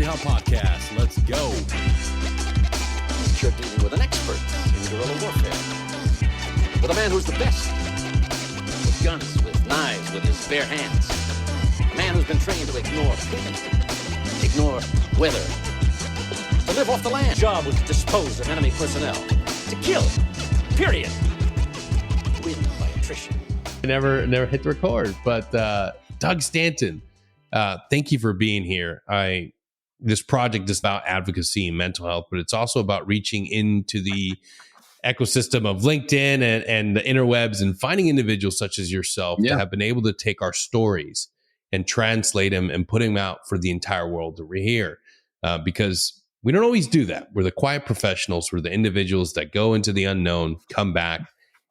Hub Podcast. Let's go. You're dealing with an expert in guerrilla warfare. With a man who's the best. With guns, with knives, with his bare hands. A man who's been trained to ignore pain, ignore weather, to live off the land. His job was to dispose of enemy personnel. To kill. Period. Win by attrition. Never hit the record, but Doug Stanton, thank you for being here. This project is about advocacy and mental health, but it's also about reaching into the ecosystem of LinkedIn and the interwebs and finding individuals such as yourself that have been able to take our stories and translate them and put them out for the entire world to hear. Because we don't always do that. We're the quiet professionals. We're the individuals that go into the unknown, come back,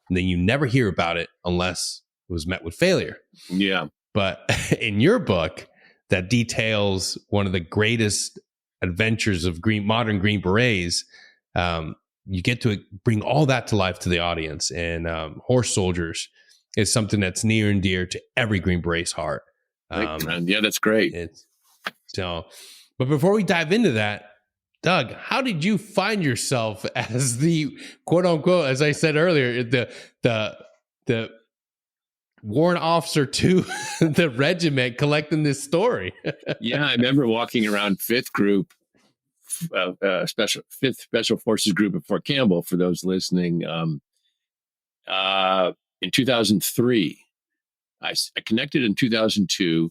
and then you never hear about it unless it was met with failure. Yeah. But in your book that details one of the greatest adventures of modern Green Berets, you get to bring all that to life to the audience. And Horse Soldiers is something that's near and dear to every Green Beret's heart. Yeah, that's great. But before we dive into that, Doug, how did you find yourself as the quote unquote, as I said earlier, the warrant officer to the regiment collecting this story? Yeah, I remember walking around 5th Group, Fifth Special Forces Group at Fort Campbell. For those listening, in 2003, I connected in 2002,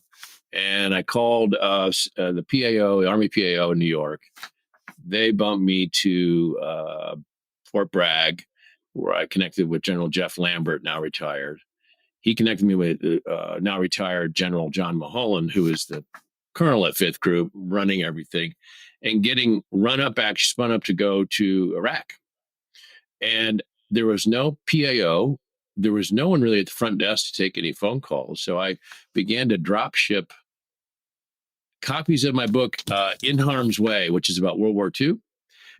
and I called the PAO, the Army PAO in New York. They bumped me to Fort Bragg, where I connected with General Jeff Lambert, now retired. He connected me with now retired General John Mulholland, who is the colonel at 5th Group, running everything, and getting spun up to go to Iraq. And there was no PAO. There was no one really at the front desk to take any phone calls. So I began to drop ship copies of my book, In Harm's Way, which is about World War II.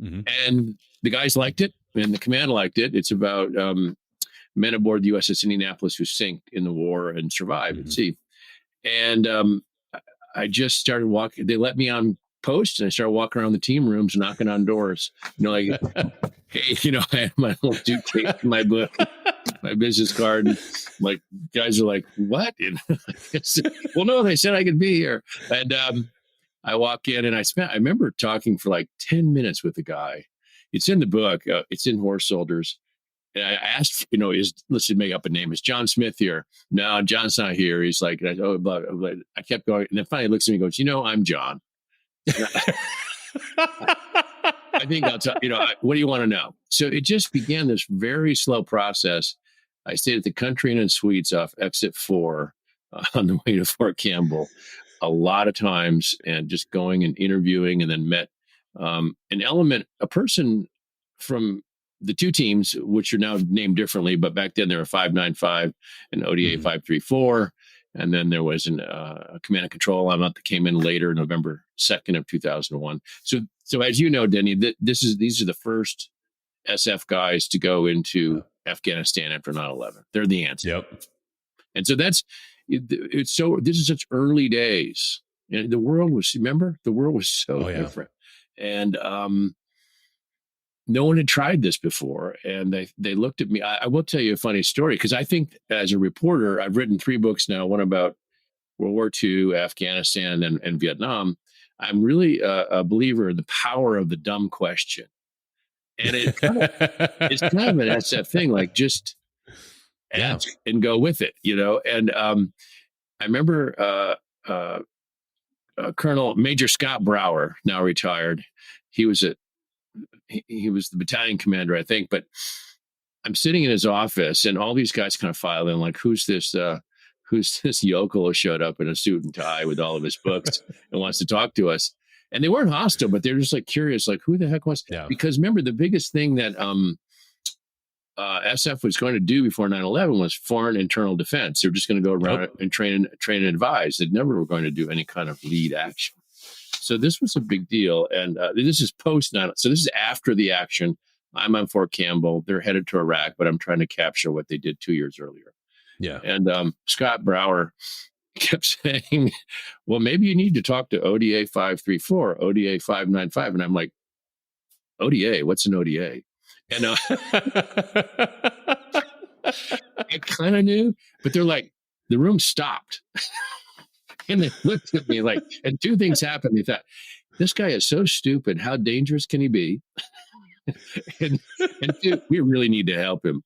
Mm-hmm. And the guys liked it, and the command liked it. It's about men aboard the USS Indianapolis who sank in the war and survived at sea. And I just started walking. They let me on post, and I started walking around the team rooms, knocking on doors. Like, hey, I had my little suitcase, my book, my business card. And like, guys are like, what? And well, no, they said I could be here. And I walk in, and I remember talking for like 10 minutes with the guy. It's in the book. It's in Horse Soldiers. And I asked, let's make up a name. Is John Smith here? No, John's not here. He's like, I kept going. And then finally he looks at me and goes, I'm John. I think I'll tell what do you want to know? So it just began this very slow process. I stayed at the Country Inn and Suites off Exit 4 on the way to Fort Campbell a lot of times, and just going and interviewing, and then met a person from the two teams, which are now named differently, but back then there were 595 and ODA 534. And then there was a command and control element that came in later, November 2nd of 2001. So as you know, Denny, these are the first SF guys to go into Afghanistan after 9/11. They're the answer. Yep. And so this is such early days. And the world was so different. And no one had tried this before, and they looked at me. I will tell you a funny story, because I think as a reporter, I've written 3 books now, one about World War II, Afghanistan, and Vietnam. I'm really a believer in the power of the dumb question. And it's kind of an SF thing, like just ask and go with it, And I remember Colonel Major Scott Brower, now retired. He was the battalion commander, I think, but I'm sitting in his office, and all these guys kind of file in, like, who's this yokel who showed up in a suit and tie with all of his books and wants to talk to us? And they weren't hostile, but they're just like curious, like, who the heck was? Yeah. Because remember, the biggest thing that SF was going to do before 9/11 was foreign internal defense. They're just going to go around and train and advise. They never were going to do any kind of lead action. So this was a big deal. And this is post 9. So this is after the action. I'm on Fort Campbell. They're headed to Iraq, but I'm trying to capture what they did 2 years earlier. Yeah. And Scott Brower kept saying, well, maybe you need to talk to ODA 534, ODA 595. And I'm like, ODA, what's an ODA? And I kind of knew, but they're like, the room stopped. And they looked at me like, and two things happened. They thought, this guy is so stupid. How dangerous can he be? and two, we really need to help him.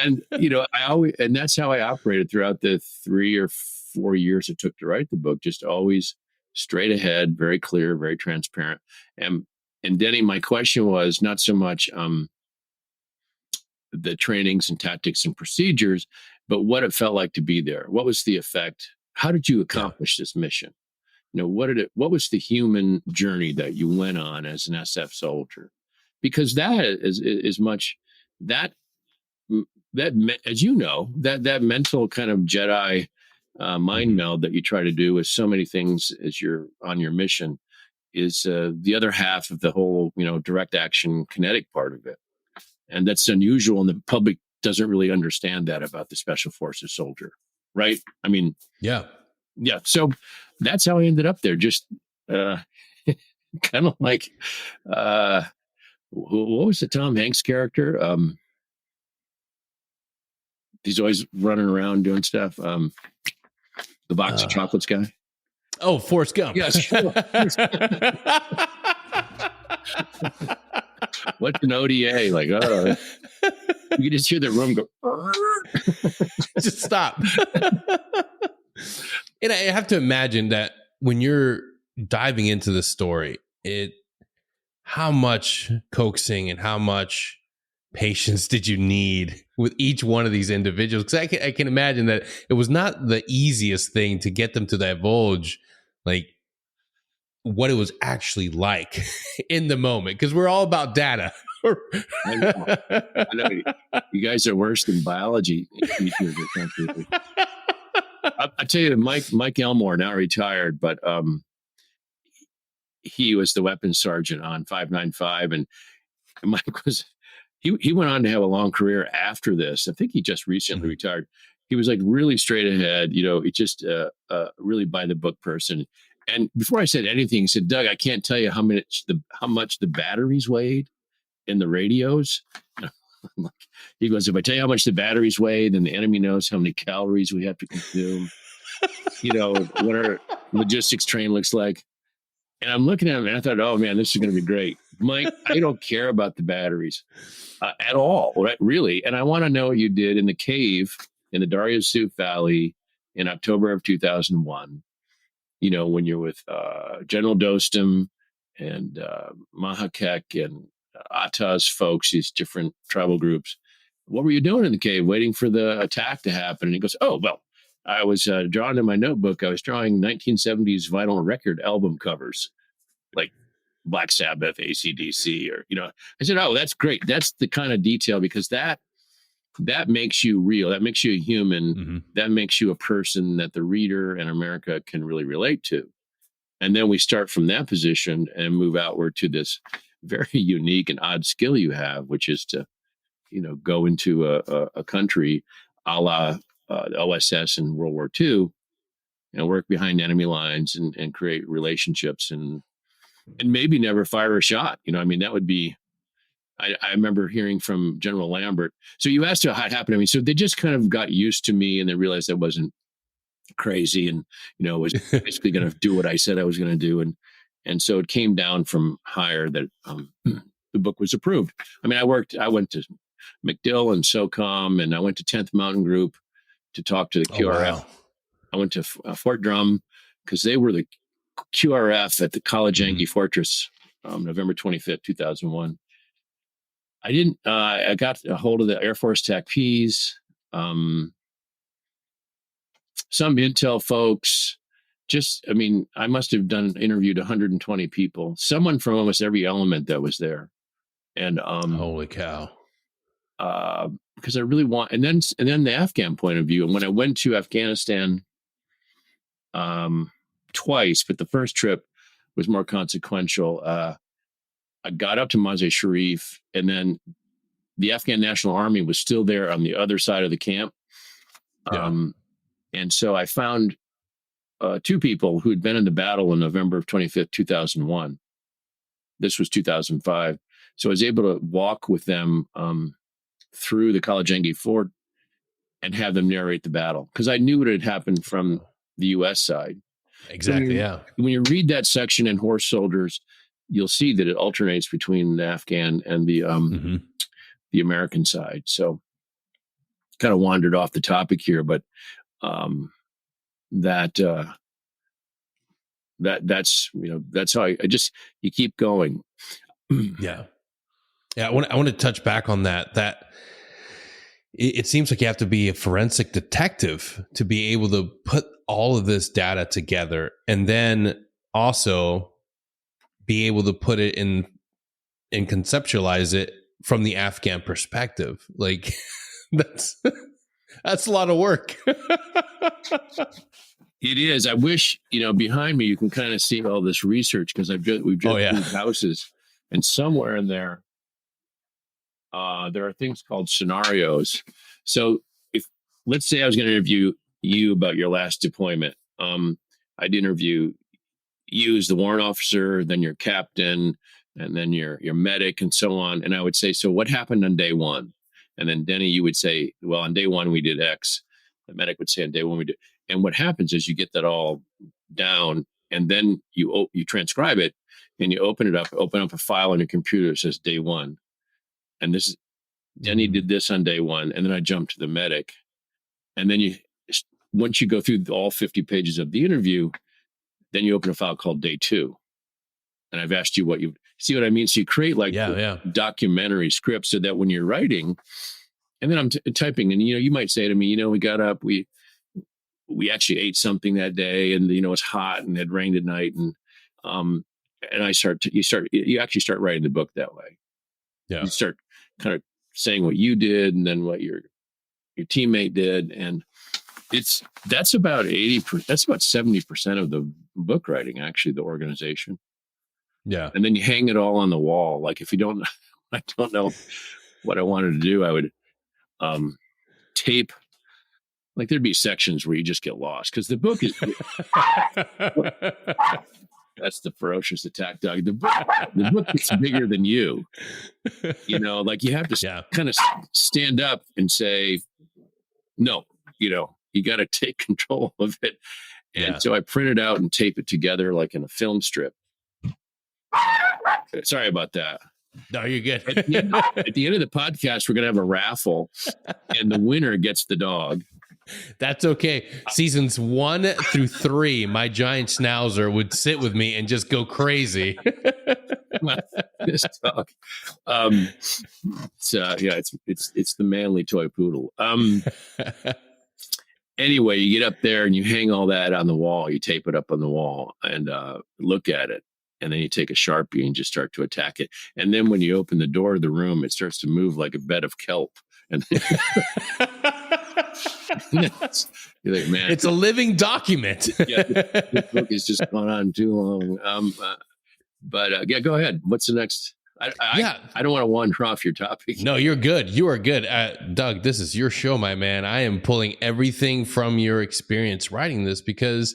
And, and that's how I operated throughout the 3 or 4 years it took to write the book. Just always straight ahead, very clear, very transparent. And Denny, my question was not so much the trainings and tactics and procedures, but what it felt like to be there. What was the effect? How did you accomplish this mission? What was the human journey that you went on as an SF soldier? Because that is much that as you know, that mental kind of Jedi mind meld that you try to do with so many things as you're on your mission is the other half of the whole, direct action kinetic part of it. And that's unusual, and the public doesn't really understand that about the Special Forces soldier, right? I mean, yeah. So that's how I ended up there. Just kind of like, what was the Tom Hanks character? He's always running around doing stuff. The box of chocolates guy. Oh, Forrest Gump. Yes. What's an ODA? Like, oh, you can just hear the room go. Just stop. And I have to imagine that when you're diving into the story, how much coaxing and how much patience did you need with each one of these individuals? Because I can imagine that it was not the easiest thing to get them to divulge, like, what it was actually like in the moment, because we're all about data. I know. You guys are worse than biology teachers. I tell you, Mike Elmore, now retired, but he was the weapons sergeant on 595, and Mike was he went on to have a long career after this. I think he just recently retired. He was like really straight ahead, he just really by the book person. And before I said anything, he said, Doug, I can't tell you how much the batteries weighed in the radios. He goes, if I tell you how much the batteries weigh, then the enemy knows how many calories we have to consume. What our logistics train looks like. And I'm looking at him and I thought, oh man, this is going to be great. Mike, I don't care about the batteries at all, right? Really. And I want to know what you did in the cave in the Darya Suf Valley in October of 2001. When you're with General Dostum and Mahakek and Atta's folks, these different tribal groups. What were you doing in the cave waiting for the attack to happen? And he goes, oh, well, I was drawing in my notebook. I was drawing 1970s vinyl record album covers, like Black Sabbath, AC/DC, or, I said, oh, that's great. That's the kind of detail, because that makes you real. That makes you a human. Mm-hmm. That makes you a person that the reader and America can really relate to. And then we start from that position and move outward to this very unique and odd skill you have, which is to, go into a country a la the OSS in World War II, work behind enemy lines and create relationships and maybe never fire a shot. That would be, I remember hearing from General Lambert. So you asked how it happened. So they just kind of got used to me and they realized I wasn't crazy and, was basically going to do what I said I was going to do. And so it came down from higher that the book was approved. I went to MacDill and SOCOM, and I went to 10th Mountain Group to talk to the QRF. Oh, wow. I went to Fort Drum because they were the QRF at the College Yankee Fortress, November 25th, 2001. I got a hold of the Air Force TACPs, some intel folks. I must have interviewed 120 people, someone from almost every element that was there. And holy cow. Because I really want, and then the Afghan point of view. And when I went to Afghanistan twice, but the first trip was more consequential. I got up to Mazar-e-Sharif, and then the Afghan National Army was still there on the other side of the camp. Yeah. And so I found two people who'd been in the battle on November 25th, 2001. This was 2005. So I was able to walk with them through the Kalajengi Fort and have them narrate the battle, because I knew what had happened from the U.S. side. Exactly. So when you read that section in Horse Soldiers, you'll see that it alternates between the Afghan and the American side. So kind of wandered off the topic here, but that's that's how I just, you keep going. Yeah. I want to touch back on that it seems like you have to be a forensic detective to be able to put all of this data together, and then also be able to put it in and conceptualize it from the Afghan perspective. Like that's a lot of work. It is. I wish, behind me, you can kind of see all this research, because we've just moved houses, and somewhere in there, there are things called scenarios. So let's say I was going to interview you about your last deployment. I'd interview you as the warrant officer, then your captain, and then your medic, and so on. And I would say, so what happened on day one? And then Denny, you would say, well, on day one, we did X. The medic would say, on day one, we did. And what happens is you get that all down, and then you transcribe it, and you open up a file on your computer that says day one. And this is, Denny did this on day one. And then I jump to the medic. And then once you go through all 50 pages of the interview, then you open a file called day two. And I've asked you what you see what I mean? So you create documentary scripts, so that when you're writing, and then I'm typing, and, you might say to me, we got up, we actually ate something that day, and, it's hot and it rained at night. And you actually start writing the book that way. Yeah. You start kind of saying what you did, and then what your teammate did. And that's about 80%, that's about 70% of the book writing, actually, the organization. Yeah. And then you hang it all on the wall. Like, if you don't, I don't know what I wanted to do, I would tape, like, there'd be sections where you just get lost, because the book is, that's the ferocious attack dog. The book is bigger than you, like, you have to kind of stand up and say, no, you got to take control of it. And so I print it out and tape it together, like in a film strip. Sorry about that. No, you're good. At the end of the podcast, we're going to have a raffle, and the winner gets the dog. That's okay. Seasons 1 through 3, my giant schnauzer would sit with me and just go crazy. This dog. It's the manly toy poodle. Anyway, you get up there and you hang all that on the wall. You tape it up on the wall and look at it. And then you take a Sharpie and just start to attack it. And then when you open the door of the room, it starts to move like a bed of kelp. And you're like, man, it's a living document. This book has just gone on too long. Go ahead. What's the next? I don't want to wander off your topic. No, you're good. You are good. Doug, this is your show, my man. I am pulling everything from your experience writing this, because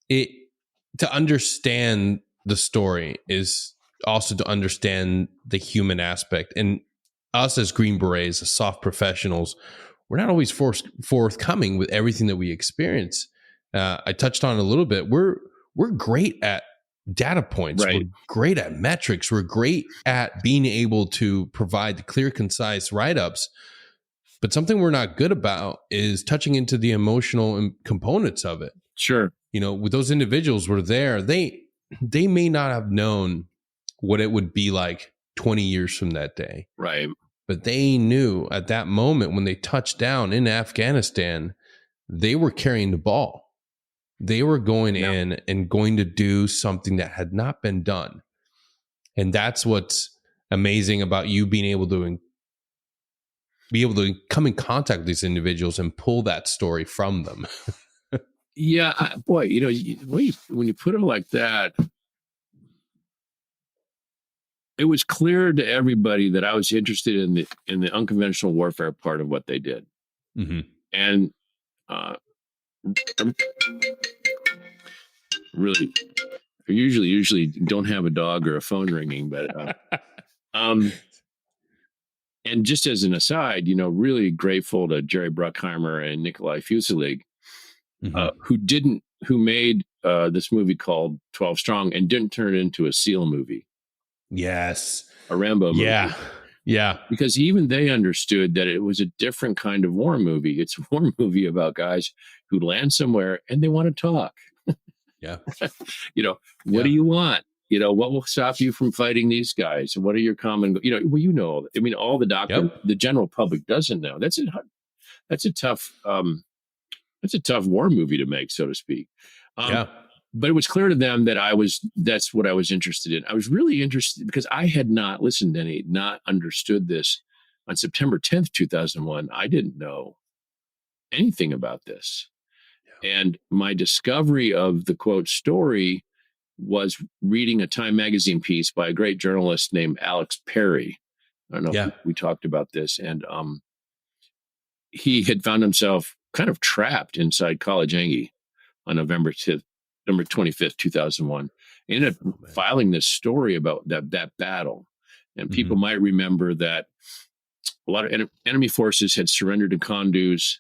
to understand the story is also to understand the human aspect. And us as Green Berets, as soft professionals, we're not always forthcoming with everything that we experience. I touched on it a little bit. We're great at data points. Right. We're great at metrics. We're great at being able to provide the clear, concise write-ups. But something we're not good about is touching into the emotional components of it. Sure. With those individuals were there, they may not have known what it would be like 20 years from that day. Right. But they knew at that moment when they touched down in Afghanistan, they were carrying the ball. They were going in and going to do something that had not been done. And that's what's amazing about you being able to come in contact with these individuals and pull that story from them. Yeah, boy, when you put it like that, it was clear to everybody that I was interested in the unconventional warfare part of what they did. Mm-hmm. And really, I usually don't have a dog or a phone ringing, but and just as an aside, really grateful to Jerry Bruckheimer and Nikolai Fuselig, who made this movie called 12 Strong and didn't turn it into a SEAL movie, Yes. a Rambo movie. Yeah. Because even they understood that it was a different kind of war movie. It's a war movie about guys who land somewhere and they want to talk. Yeah. What do you want? What will stop you from fighting these guys? What are your common, all the doctrine, the general public doesn't know. That's a tough war movie to make, so to speak. But it was clear to them that that's what I was interested in. I was really interested because I had not listened to not understood this on September 10th, 2001. I didn't know anything about this. Yeah. And my discovery of the quote story was reading a Time magazine piece by a great journalist named Alex Perry. I don't know if we talked about this. And he had found himself kind of trapped inside College Engie on November 25th, 2001. He ended up filing this story about that battle. And people might remember that a lot of enemy forces had surrendered to Kunduz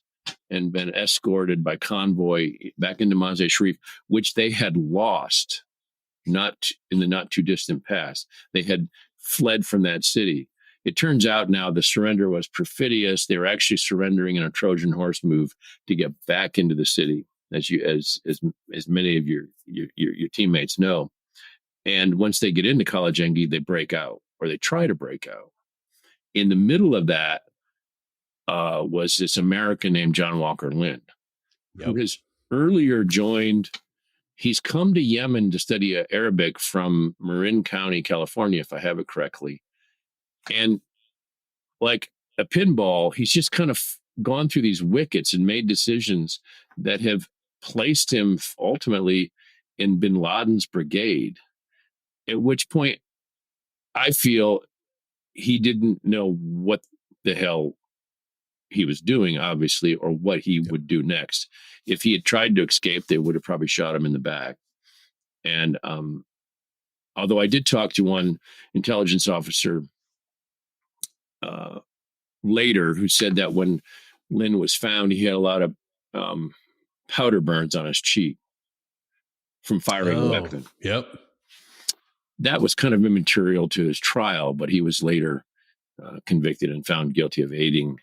and been escorted by convoy back into Mazar-e Sharif, which they had lost not in the not too distant past. They had fled from that city. It turns out now the surrender was perfidious. They were actually surrendering in a Trojan horse move to get back into the city, as many of your teammates know. And once they get into College Engie, they break out, or they try to break out. In the middle of that was this American named John Walker Lind, who has earlier joined. He's come to Yemen to study Arabic from Marin County, California, if I have it correctly. And like a pinball, he's just kind of gone through these wickets and made decisions that have placed him ultimately in bin Laden's brigade, at which point I feel he didn't know what the hell he was doing, obviously, or what he would do next. If he had tried to escape, they would have probably shot him in the back. And although I did talk to one intelligence officer later who said that when Lynn was found, he had a lot of powder burns on his cheek from firing a weapon. Yep. That was kind of immaterial to his trial, but he was later convicted and found guilty of aiding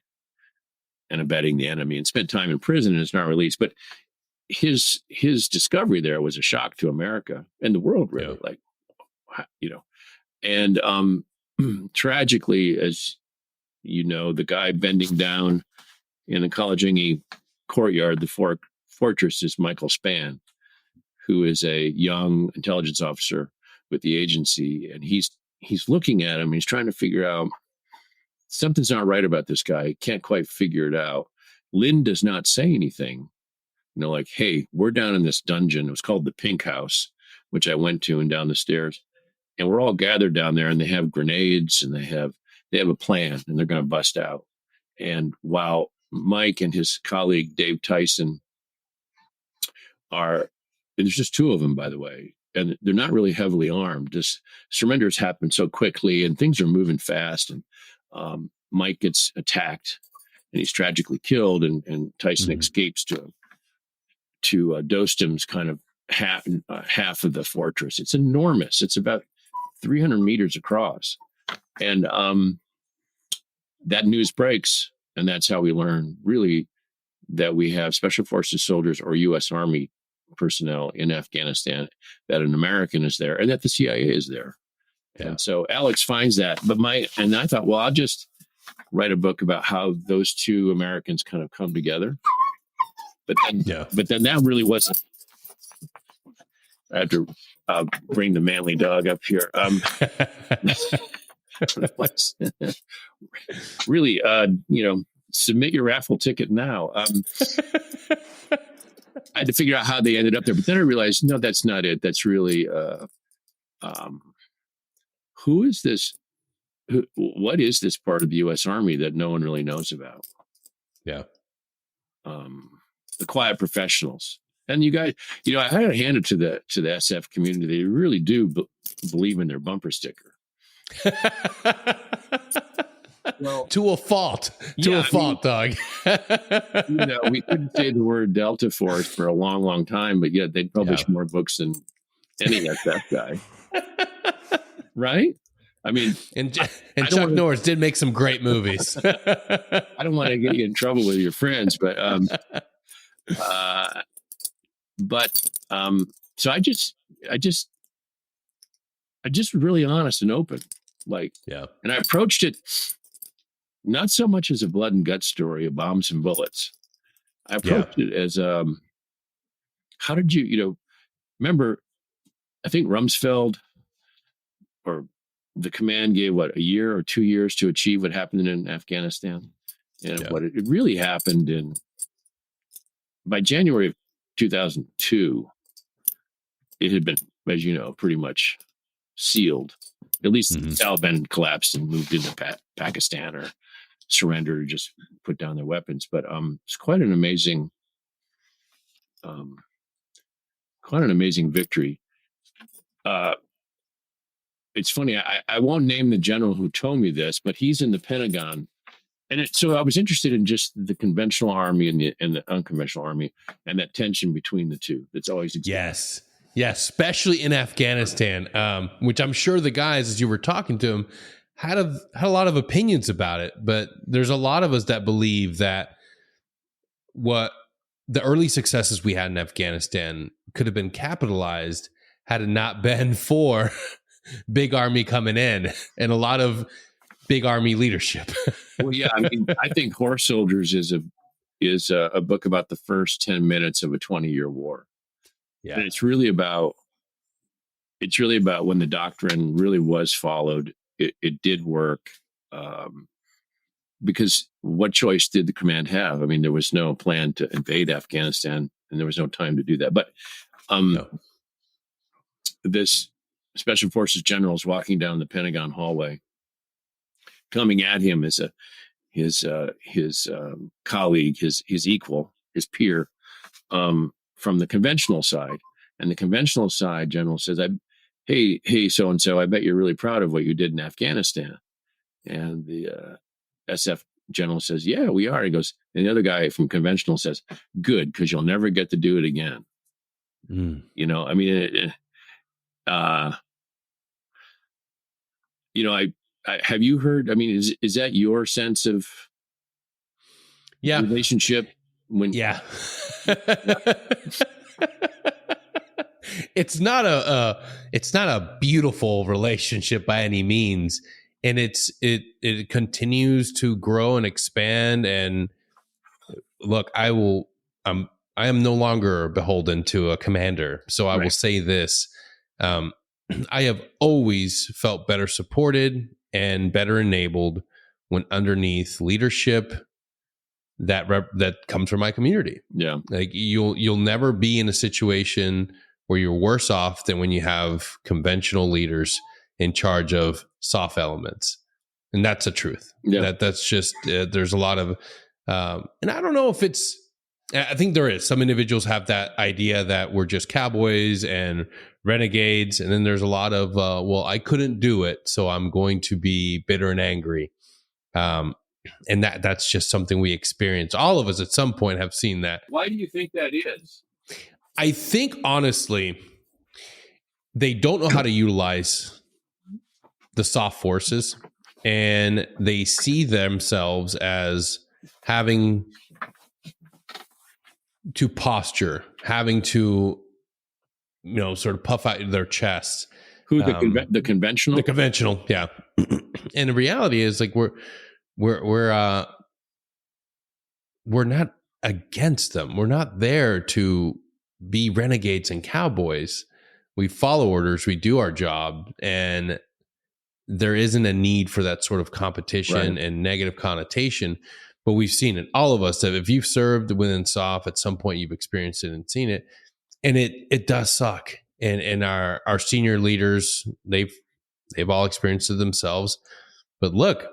and abetting the enemy and spent time in prison and is not released. But his discovery there was a shock to America and the world, really. And tragically, as you know, the guy bending down in the College Engie courtyard, the fortress, is Michael Spann, who is a young intelligence officer with the agency. And he's looking at him. He's trying to figure out something's not right about this guy. He can't quite figure it out. Lynn does not say anything. Like, hey, we're down in this dungeon. It was called the Pink House, which I went to, and down the stairs. And we're all gathered down there, and they have grenades, and they have a plan, and they're going to bust out. And while Mike and his colleague Dave Tyson and there's just two of them, by the way, and they're not really heavily armed. This surrenders happen so quickly, and things are moving fast. And Mike gets attacked, and he's tragically killed. And Tyson escapes to Dostum's kind of half of the fortress. It's enormous. It's about 300 meters across. And that news breaks, and that's how we learn, really, that we have Special Forces soldiers or U.S. Army personnel in Afghanistan, that an American is there, and that the CIA is there. Yeah. And so Alex finds that. And I thought, well, I'll just write a book about how those two Americans kind of come together. But then that really wasn't. I have to bring the manly dog up here. Really, submit your raffle ticket now. I had to figure out how they ended up there, but then I realized, no, that's not it. That's really, who is this? What is this part of the U.S. Army that no one really knows about? Yeah. the quiet professionals. And you guys, I had to hand it to the SF community. They really do believe in their bumper sticker. Well, to a fault, Doug. We couldn't say the word Delta Force for a long, long time, but yet they'd publish more books than any SF guy. Right? I mean, and Chuck Norris did make some great movies. I don't want to get you in trouble with your friends, but so I just really honest and open, and I approached it not so much as a blood and guts story of bombs and bullets. I approached it as how did you remember? I think Rumsfeld or the command gave a year or 2 years to achieve what happened in Afghanistan, and what it really happened by January of 2002, it had been, as you know, pretty much sealed. At least the Taliban collapsed and moved into Pakistan, or surrendered, or just put down their weapons. But it's quite an amazing victory. It's funny. I won't name the general who told me this, but he's in the Pentagon. And so I was interested in just the conventional army and the unconventional army, and that tension between the two that's always existed. Yes, especially in Afghanistan, which I'm sure the guys, as you were talking to them, had a lot of opinions about it. But there's a lot of us that believe that what the early successes we had in Afghanistan could have been capitalized had it not been for big army coming in and a lot of big army leadership. Well, yeah, I mean, I think Horse Soldiers is a book about the first 10 minutes of a 20-year war. Yeah, and it's really about when the doctrine really was followed. It did work, because what choice did the command have? I mean, there was no plan to invade Afghanistan, and there was no time to do that. But this Special Forces general is walking down the Pentagon hallway. Coming at him is his colleague, his equal, his peer, from the conventional side. And the conventional side general says, hey, so-and-so, I bet you're really proud of what you did in Afghanistan. And the SF general says, yeah, we are. He goes, and the other guy from conventional says, good, because you'll never get to do it again. I mean, I have you heard, I mean, is that your sense of relationship? It's not a beautiful relationship by any means, and it continues to grow and expand. And look, I am no longer beholden to a commander, so I will say this: I have always felt better supported and better enabled when underneath leadership that comes from my community. Yeah, like you'll never be in a situation where you're worse off than when you have conventional leaders in charge of soft elements, and that's the truth. Yeah, that's just there's a lot of, and I don't know if it's. I think there is. Some individuals have that idea that we're just cowboys and renegades, and then there's a lot of, well, I couldn't do it, so I'm going to be bitter and angry. And that's just something we experience. All of us at some point have seen that. Why do you think that is? I think, honestly, they don't know how to utilize the soft forces, and they see themselves as having to posture, having to, sort of puff out their chests. Who, the conventional? The conventional, yeah. And the reality is, like, we're not against them. We're not there to be renegades and cowboys. We follow orders, we do our job, and there isn't a need for that sort of competition and negative connotation. But we've seen it. All of us have. If you've served within SOF, at some point you've experienced it and seen it, and it does suck. And our senior leaders, they've all experienced it themselves. But look,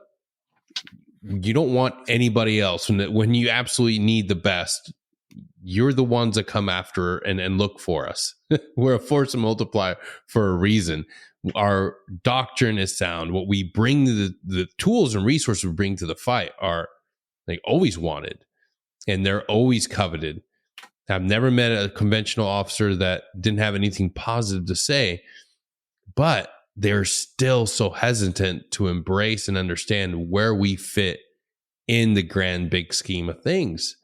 you don't want anybody else when you absolutely need the best. you're the ones that come after and look for us. We're a force multiplier for a reason. Our doctrine is sound. What we bring to the tools and resources we bring to the fight are like always wanted, and they're always coveted. I've never met a conventional officer that didn't have anything positive to say, but they're still so hesitant to embrace and understand where we fit in the grand big scheme of things.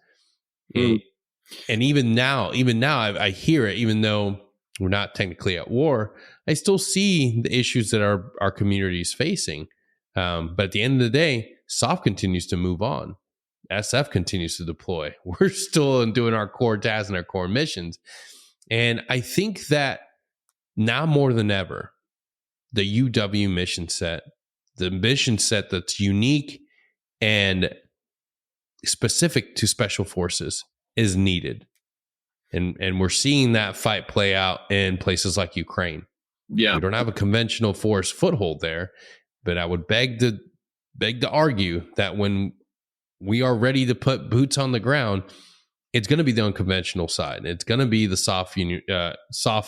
And even now, I hear it, even though we're not technically at war, I still see the issues that our community is facing. But at the end of the day, SOF continues to move on. SF continues to deploy. We're still doing our core tasks and our core missions. And I think that now more than ever, the UW mission set, the mission set that's unique and specific to special forces, is needed. And we're seeing that fight play out in places like Ukraine. Yeah. We don't have a conventional force foothold there, but I would beg to argue that when we are ready to put boots on the ground, it's going to be the unconventional side. It's going to be the SOF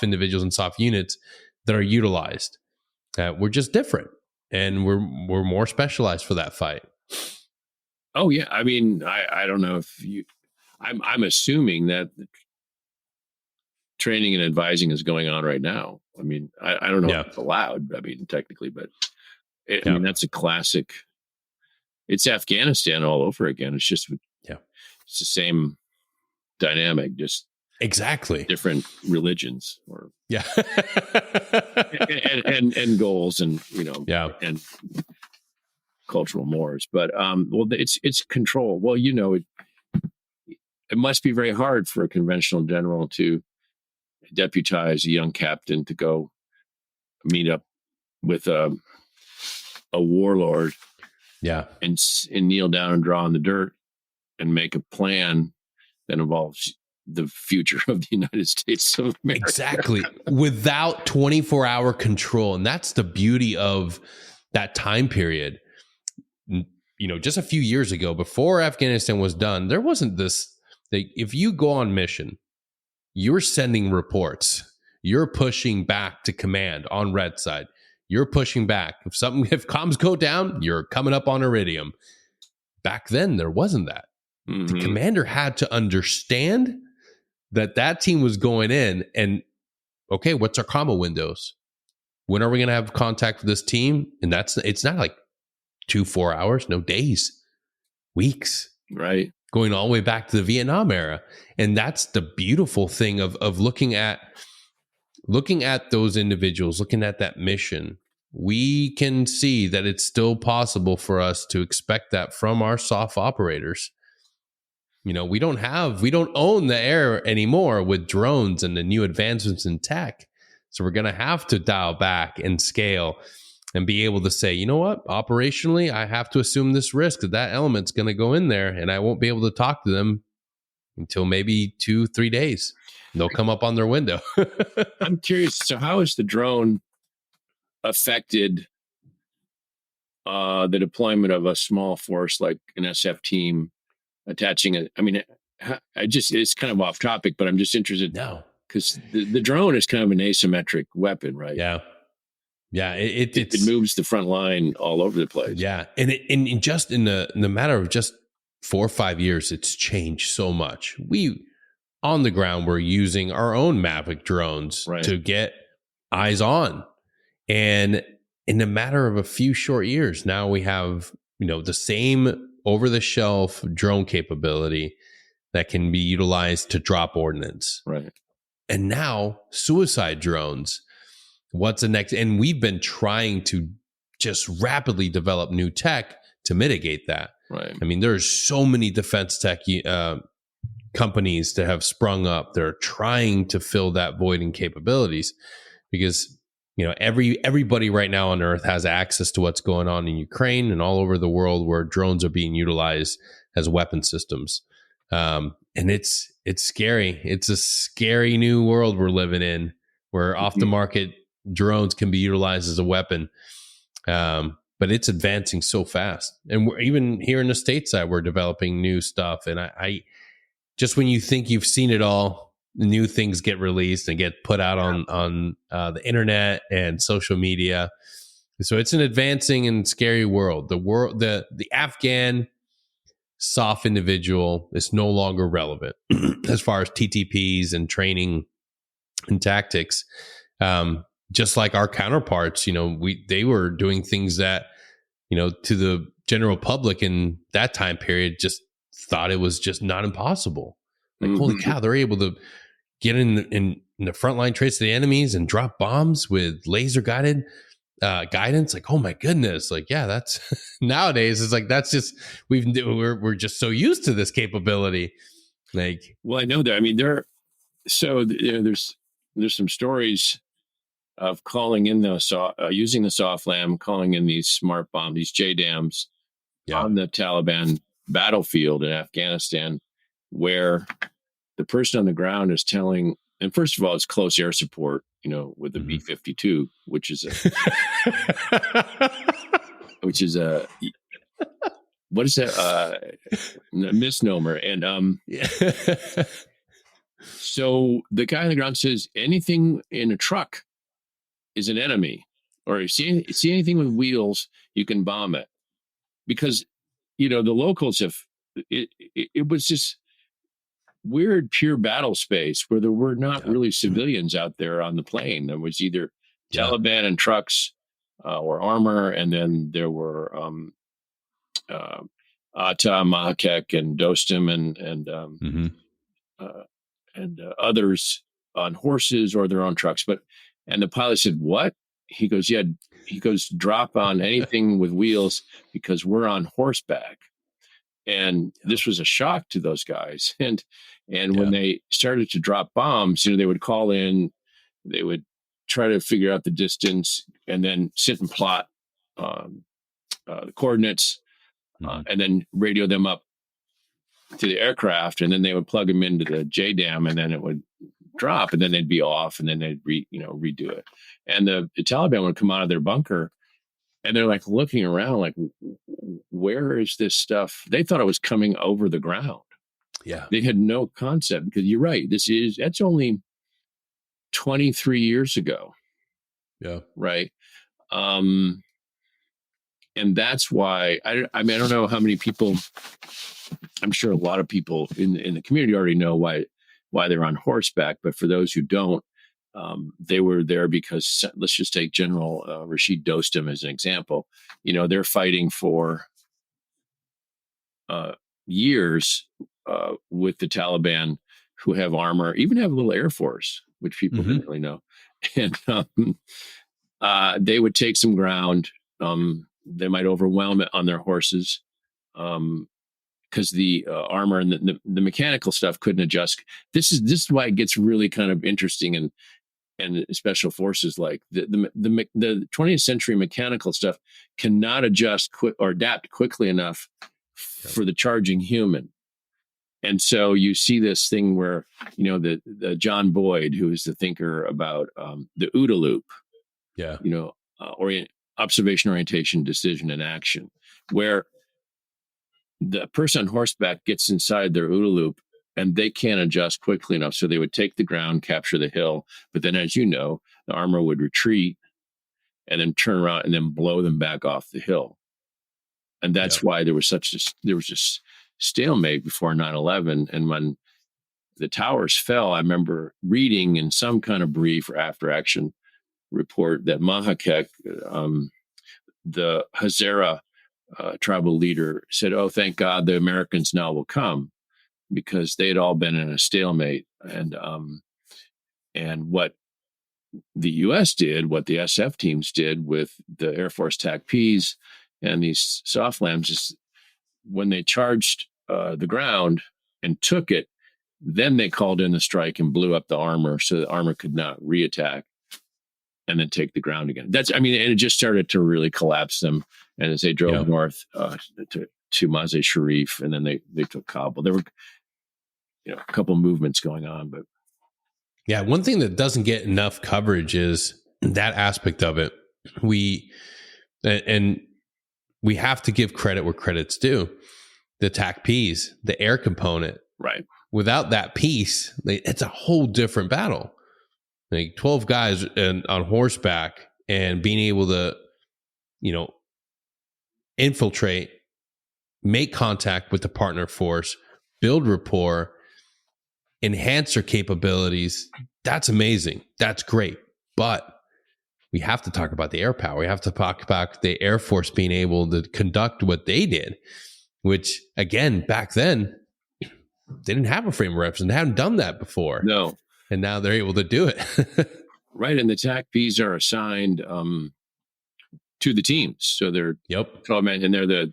individuals and SOF units that are utilized. We're just different, and we're more specialized for that fight. Oh yeah, I mean, I don't know if you. I'm assuming that the training and advising is going on right now. I mean, I don't know if it's allowed. I mean, technically, but I mean, that's a classic. It's Afghanistan all over again. It's just it's the same dynamic, just exactly different religions or and goals and and cultural mores. But well, it's control. Well, it must be very hard for a conventional general to deputize a young captain to go meet up with a warlord, and kneel down and draw in the dirt and make a plan that involves the future of the United States of America. Exactly, without 24-hour control, and that's the beauty of that time period. Just a few years ago, before Afghanistan was done, there wasn't this. If you go on mission, you're sending reports. You're pushing back to command on red side. You're pushing back. If comms go down, you're coming up on iridium. Back then, there wasn't that. Mm-hmm. The commander had to understand that team was going in and, okay, what's our combo windows? When are we going to have contact with this team? And it's not like 2-4 hours, no, days, weeks. Right. Going all the way back to the Vietnam era. And that's the beautiful thing of looking at those individuals, looking at that mission. We can see that it's still possible for us to expect that from our SOF operators. We don't own the air anymore with drones and the new advancements in tech. So we're going to have to dial back and scale and be able to say, you know what, operationally, I have to assume this risk that element's going to go in there, and I won't be able to talk to them until maybe 2-3 days. They'll come up on their window. I'm curious. So how has the drone affected the deployment of a small force like an SF team attaching it? I mean, it's kind of off topic, but I'm just interested now because the drone is kind of an asymmetric weapon, right? Yeah. Yeah, it moves the front line all over the place. Yeah, and in the matter of just 4 or 5 years, it's changed so much. We on the ground we're using our own Mavic drones to get eyes on, and in a matter of a few short years, now we have the same over the shelf drone capability that can be utilized to drop ordnance. Right, and now suicide drones. What's the next? And we've been trying to just rapidly develop new tech to mitigate that. Right. I mean, there's so many defense tech companies that have sprung up. They're trying to fill that void in capabilities because, everybody right now on Earth has access to what's going on in Ukraine and all over the world where drones are being utilized as weapon systems. And it's scary. It's a scary new world we're living in where off the market drones can be utilized as a weapon. But it's advancing so fast. And we're even here in the stateside, we're developing new stuff. And just when you think you've seen it all, new things get released and get put out on the internet and social media. So it's an advancing and scary world. The Afghan soft individual is no longer relevant as far as TTPs and training and tactics. Just like our counterparts, they were doing things that, to the general public in that time period just thought it was just not impossible. Like, holy cow, they're able to get in the frontline trace of the enemies and drop bombs with laser guided guidance. Like, oh my goodness. Like, yeah, that's nowadays it's like, that's just, we're just so used to this capability. Like, well, I know that. I mean, there's some stories of calling in using the soft lamb, calling in these smart bombs, these JDAMs on the Taliban battlefield in Afghanistan, where the person on the ground is telling, and first of all, it's close air support, with the B-52, which is what is that? A misnomer. And so the guy on the ground says, anything in a truck is an enemy, or you see anything with wheels, you can bomb it. Because, the locals it was just weird, pure battle space where there were not really civilians out there on the plane. There was either Taliban and trucks or armor, and then there were Atta, Mahakek, and Dostum, and others on horses or their own trucks. And the pilot said, "What?" He goes, "Yeah." He goes, "Drop on anything with wheels because we're on horseback." And this was a shock to those guys. And when they started to drop bombs, they would call in, they would try to figure out the distance, and then sit and plot the coordinates, and then radio them up to the aircraft, and then they would plug them into the JDAM, and then it would drop, and then they'd be off, and then they'd redo it. And the Taliban would come out of their bunker, and they're like looking around, like, where is this stuff? They thought it was coming over the ground. Yeah. They had no concept, because you're right. That's only 23 years ago. Yeah. Right. And that's why I don't know how many people, I'm sure a lot of people in the community already know why they're on horseback. But for those who don't, they were there because, let's just take General Rashid Dostum as an example. They're fighting for years with the Taliban, who have armor, even have a little Air Force, which people didn't really know. And they would take some ground. They might overwhelm it on their horses because the armor and the mechanical stuff couldn't adjust. This is why it gets really kind of interesting and special forces, like the 20th century mechanical stuff cannot adjust or adapt quickly enough for the charging human. And so you see this thing where, the John Boyd, who is the thinker about the OODA loop, observation, orientation, decision, and action, where the person on horseback gets inside their OODA loop and they can't adjust quickly enough. So they would take the ground, capture the hill. But then, as you know, the armor would retreat and then turn around and then blow them back off the hill. And that's why there was this stalemate before 9/11. And when the towers fell, I remember reading in some kind of brief or after action report that Mahakek, the Hazara tribal leader, said, "Oh, thank God the Americans now will come," because they had all been in a stalemate. And what the U.S. did, what the SF teams did with the Air Force TACPs and these soft lambs, is when they charged the ground and took it, then they called in the strike and blew up the armor so the armor could not reattack and then take the ground again. And it just started to really collapse them. And as they drove north to Mazar-e Sharif, and then they took Kabul. There were a couple of movements going on, but one thing that doesn't get enough coverage is that aspect of it. We have to give credit where credit's due. The TACPs, the air component, right, without that piece, it's a whole different battle. Like 12 guys on horseback and being able to, infiltrate, make contact with the partner force, build rapport, enhance their capabilities. That's amazing. That's great. But we have to talk about the air power. We have to talk about the Air Force being able to conduct what they did, which, again, back then, they didn't have a frame of reference and hadn't done that before. No. And now they're able to do it. Right. And the TACPs are assigned to the teams. So they're 12 men, and they're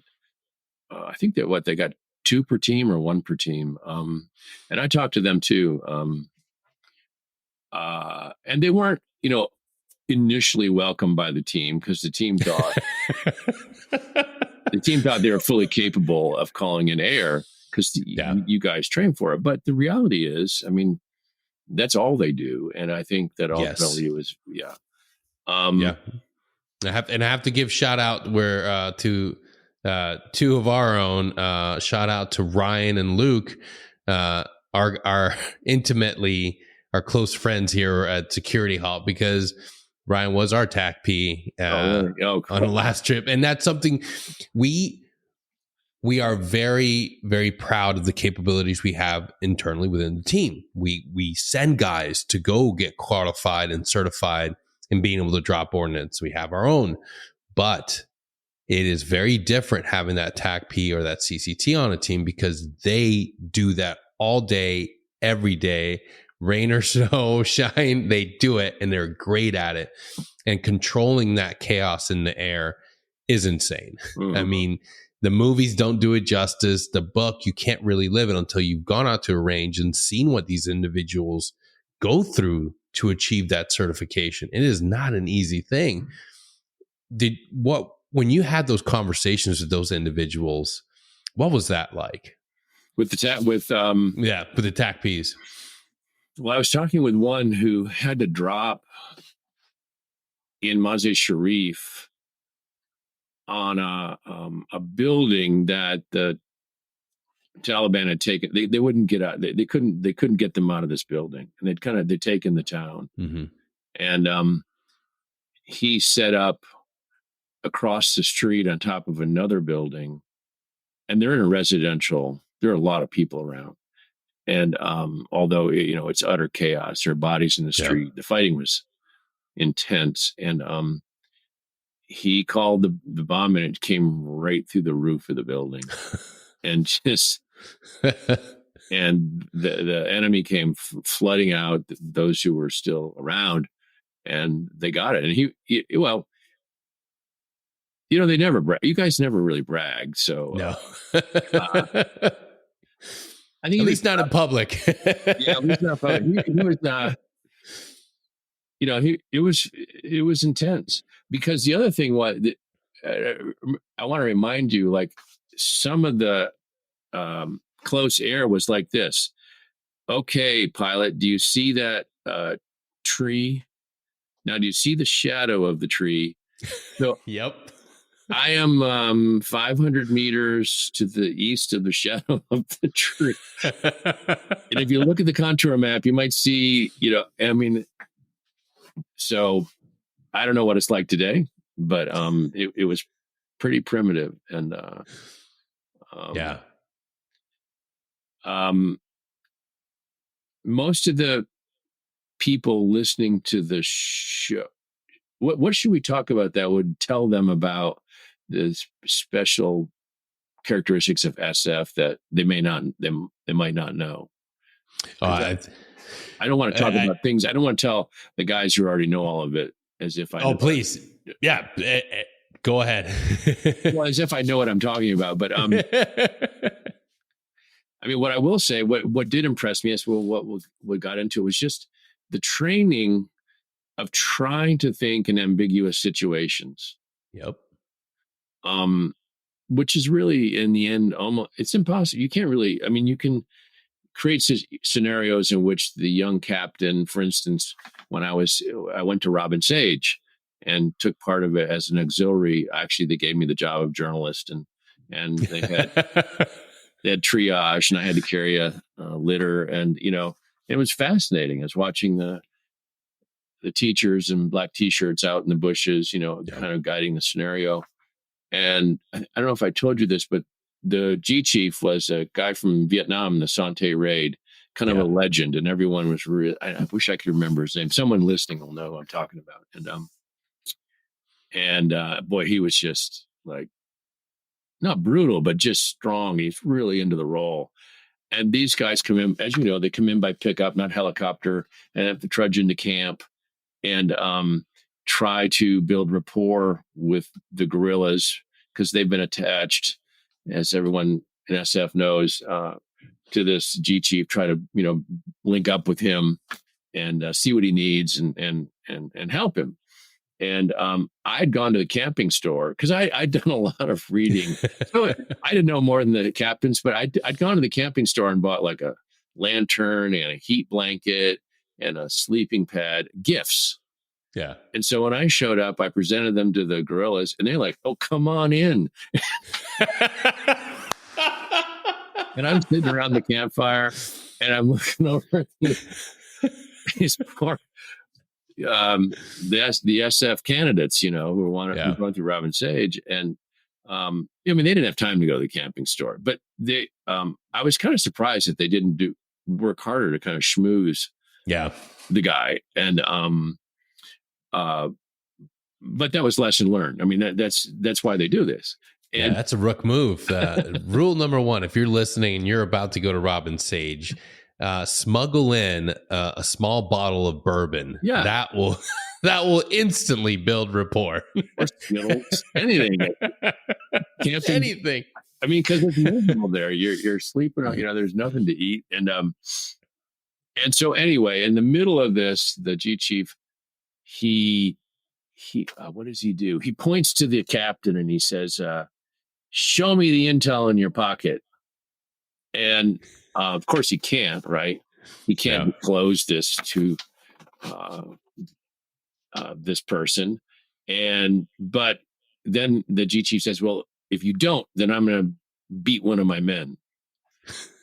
I think they got 2 per team or 1 per team. And I talked to them too. And they weren't, initially welcomed by the team, because the team thought they were fully capable of calling in air, because you guys train for it. But the reality is, I mean, that's all they do. And I think that ultimately it was, I have to give shout out to 2 of our own. Shout out to Ryan and Luke, our intimately our close friends here at Security Hall, because Ryan was our TACP on the last trip, and that's something we are very, very proud of the capabilities we have internally within the team. We send guys to go get qualified and certified and being able to drop ordnance. We have our own, but it is very different having that TACP or that CCT on a team, because they do that all day, every day, rain or snow, shine, they do it, and they're great at it. And controlling that chaos in the air is insane. Mm-hmm. I mean, the movies don't do it justice. The book, you can't really live it until you've gone out to a range and seen what these individuals go through to achieve that certification. It is not an easy thing. When you had those conversations with those individuals, what was that like? With the TACPs. Well, I was talking with one who had to drop in Mazar-e-Sharif on a building that the Taliban had taken. They wouldn't get out. They couldn't get them out of this building, and they'd taken the town. Mm-hmm. And he set up across the street on top of another building, and they're in a residential. There are a lot of people around. And although, it's utter chaos, there are bodies in the street, the fighting was intense. And he called the bomb, and it came right through the roof of the building. And and the enemy came flooding out, those who were still around, and they got it. And they never brag. You guys never really brag. So no. I think at least not in public. Yeah, at least not public. It was intense, because the other thing was that, I want to remind you, like, some of the close air was like this. Okay, pilot, do you see that tree? Now, do you see the shadow of the tree? So, yep. I am 500 meters to the east of the shadow of the tree. And if you look at the contour map, you might see, so I don't know what it's like today, but it was pretty primitive. And most of the people listening to the show, what should we talk about that would tell them about the special characteristics of SF that they might not know? I don't want to talk about things. I don't want to tell the guys who already know all of it as if I know. Please. Yeah. Go ahead. Well, as if I know what I'm talking about. But I mean, what I will say, what did impress me is, what got into it was just the training of trying to think in ambiguous situations. Yep. Which is really, in the end, almost, it's impossible. You can't really, I mean, you can create scenarios in which the young captain, for instance, when I went to Robin Sage and took part of it as an auxiliary. Actually, they gave me the job of journalist, and they had they had triage, and I had to carry a litter, and it was fascinating. I was watching the teachers in black t-shirts out in the bushes, kind of guiding the scenario. And I don't know if I told you this, but the G chief was a guy from Vietnam, the Sante raid, kind of a legend, and everyone was really. I wish I could remember his name. Someone listening will know who I'm talking about. And boy, he was just like not brutal, but just strong. He's really into the role. And these guys come in, as you know, they come in by pickup, not helicopter, and have to trudge into camp and try to build rapport with the guerrillas because they've been attached, as everyone in SF knows, to this G chief. Try to link up with him and see what he needs and help him. And I'd gone to the camping store because I'd done a lot of reading. So I didn't know more than the captains, but I'd gone to the camping store and bought like a lantern and a heat blanket and a sleeping pad, gifts. Yeah. And so when I showed up, I presented them to the guerrillas, and they're like, "Oh, come on in." And I'm sitting around the campfire, and I'm looking over these poor the SF candidates, who were going through Robin Sage, and they didn't have time to go to the camping store, but they I was kind of surprised that they didn't work harder to kind of schmooze the guy. And but that was lesson learned. I mean, that's why they do this. And that's a rook move. Rule number 1, if you're listening and you're about to go to Robin Sage, smuggle in a small bottle of bourbon. Yeah. That will instantly build rapport. Or Skittles, anything. Camping, anything. I mean, because it's miserable there. You're sleeping on, there's nothing to eat. And so anyway, in the middle of this, the G chief, he what does he do? He points to the captain and he says, "Show me the intel in your pocket." And of course he can't, right? He can't disclose this to this person. But then the G chief says, "Well, if you don't, then I'm going to beat one of my men."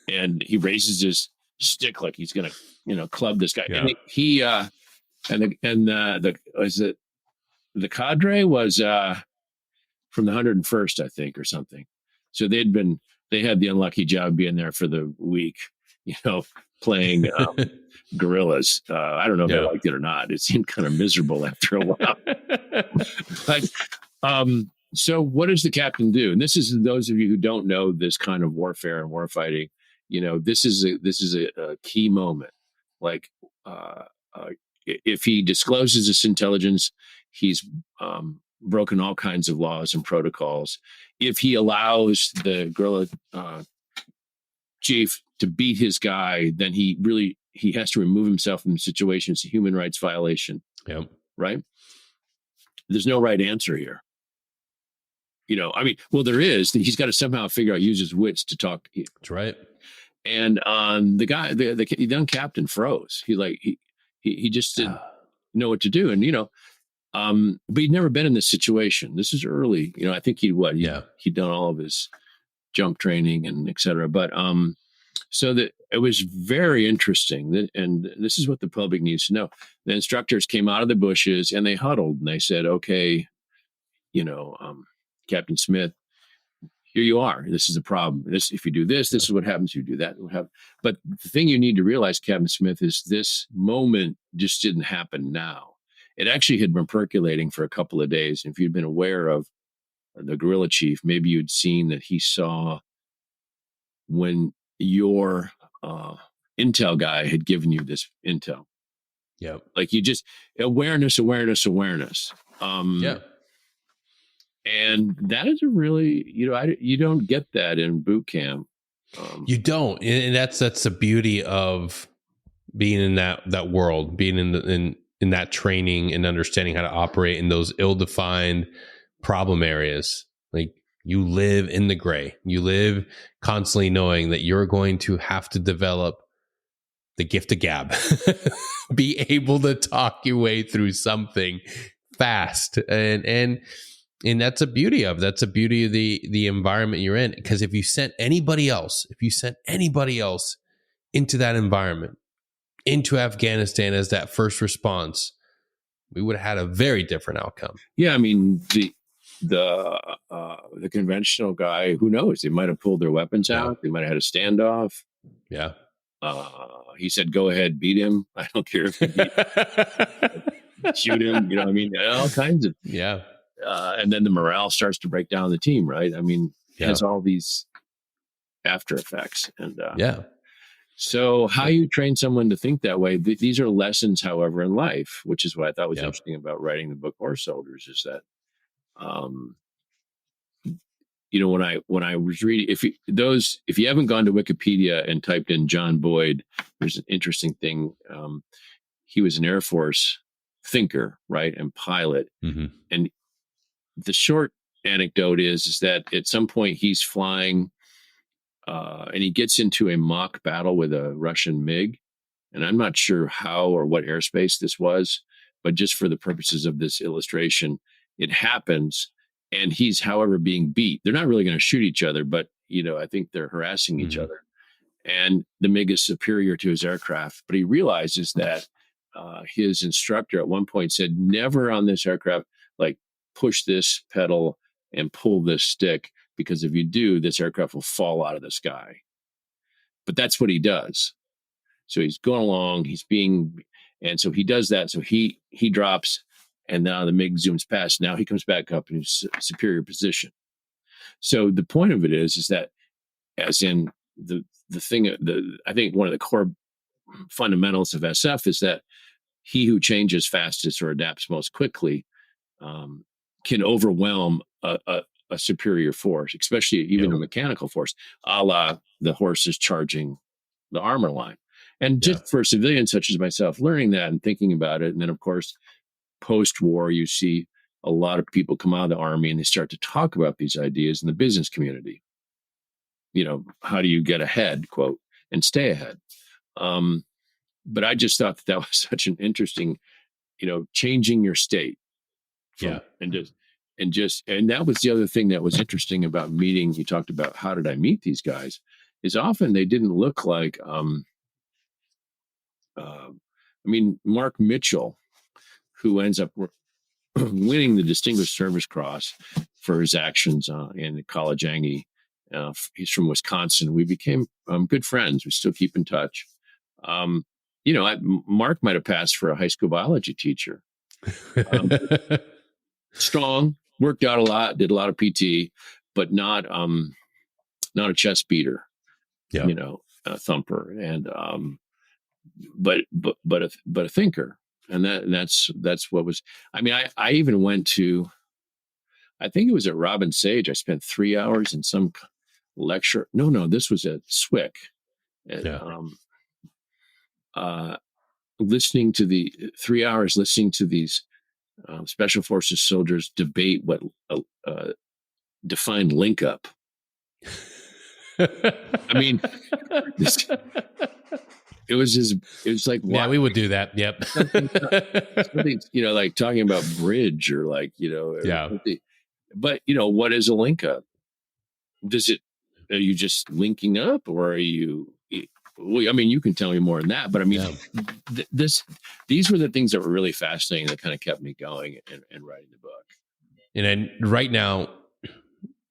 And he raises his stick like he's going to, club this guy. Yeah. And the cadre was from the 101st, I think, or something. So they had the unlucky job being there for the week, playing guerrillas. I don't know if they liked it or not. It seemed kind of miserable after a while. But so what does the captain do? And this is those of you who don't know this kind of warfare and warfighting. This is a key moment. Like if he discloses this intelligence, he's broken all kinds of laws and protocols. If he allows the guerrilla chief to beat his guy, then he has to remove himself from the situation. It's a human rights violation. Yep. Right? There's no right answer here. There is. He's got to somehow figure out, use his wits to talk. That's right. And the guy, the young captain froze. He just didn't know what to do. And, but he'd never been in this situation. This is early. I think he'd done all of his jump training and et cetera. But so that it was very interesting. And this is what the public needs to know. The instructors came out of the bushes and they huddled and they said, "Okay, Captain Smith, here you are. This is a problem. If you do this, this is what happens. You do that, what happens." But the thing you need to realize, Captain Smith, is this moment just didn't happen now. It actually had been percolating for a couple of days. And if you'd been aware of the guerrilla chief, maybe you'd seen that he saw when your intel guy had given you this intel. Yeah. Like you just awareness. And that is a really, you don't get that in boot camp. You don't, and that's the beauty of being in that world, being in that training and understanding how to operate in those ill-defined problem areas. Like you live in the gray. You live constantly knowing that you're going to have to develop the gift of gab, be able to talk your way through something fast, and And that's the beauty of the environment you're in. Because if you sent anybody else into that environment, into Afghanistan as that first response, we would have had a very different outcome. Yeah, I mean the conventional guy, who knows? They might have pulled their weapons out. They might have had a standoff. Yeah. He said, "Go ahead, beat him. I don't care if you shoot him." You know, I mean, all kinds of and then the morale starts to break down the team, right? I mean, it has all these after effects, and So how you train someone to think that way? These are lessons, however, in life, which is what I thought was interesting about writing the book Horse Soldiers, is that, when I was reading, if you haven't gone to Wikipedia and typed in John Boyd, there's an interesting thing. He was an Air Force thinker, right, and pilot, and the short anecdote is that at some point he's flying. And he gets into a mock battle with a Russian MiG. And I'm not sure how or what airspace this was, but just for the purposes of this illustration, it happens. And he's, however, being beat. They're not really going to shoot each other, but, I think they're harassing each other. And the MiG is superior to his aircraft. But he realizes that his instructor at one point said, never on this aircraft, like, push this pedal and pull this stick, because if you do, this aircraft will fall out of the sky. But that's what he does. So he's going along, and so he does that. So he drops, and now the MiG zooms past. Now he comes back up in his superior position. So the point of it is that, as in the thing, I think one of the core fundamentals of SF is that he who changes fastest or adapts most quickly can overwhelm a superior force, especially even a mechanical force, a la the horses charging the armor line. And just for civilians such as myself, learning that and thinking about it. And then, of course, post-war, you see a lot of people come out of the Army and they start to talk about these ideas in the business community. How do you get ahead, quote, and stay ahead? But I just thought that was such an interesting, changing your state. And that was the other thing that was interesting about meeting. You talked about, how did I meet these guys? Is often they didn't look like, Mark Mitchell, who ends up winning the Distinguished Service Cross for his actions in College Aggie. He's from Wisconsin. We became good friends. We still keep in touch. Mark might have passed for a high school biology teacher. Strong, worked out a lot, did a lot of PT, but not a chest beater, a thumper, and but a thinker, and that's what was. I even went to, I think it was at Robin Sage. I spent 3 hours in some lecture. No, this was at SWIC. Listening to the 3 hours, listening to these Special Forces soldiers debate what defined link up. It was like, wow. Yeah, we would do that. Yep. something, like talking about bridge or but what is a link up? Are you just linking up, or are you? You can tell me more than that, but these were the things that were really fascinating that kind of kept me going and writing the book. And then right now,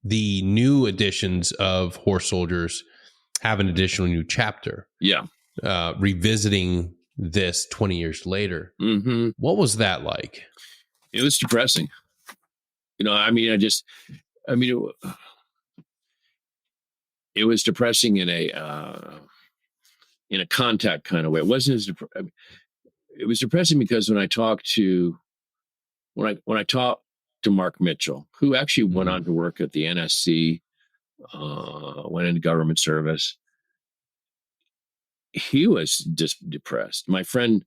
the new editions of Horse Soldiers have an additional new chapter. Yeah. Revisiting this 20 years later. Mm-hmm. What was that like? It was depressing. It was depressing in a contact kind of way. It wasn't as it was depressing because when I talked to Mark Mitchell, who actually went on to work at the NSC, went into government service, he was just depressed. My friend,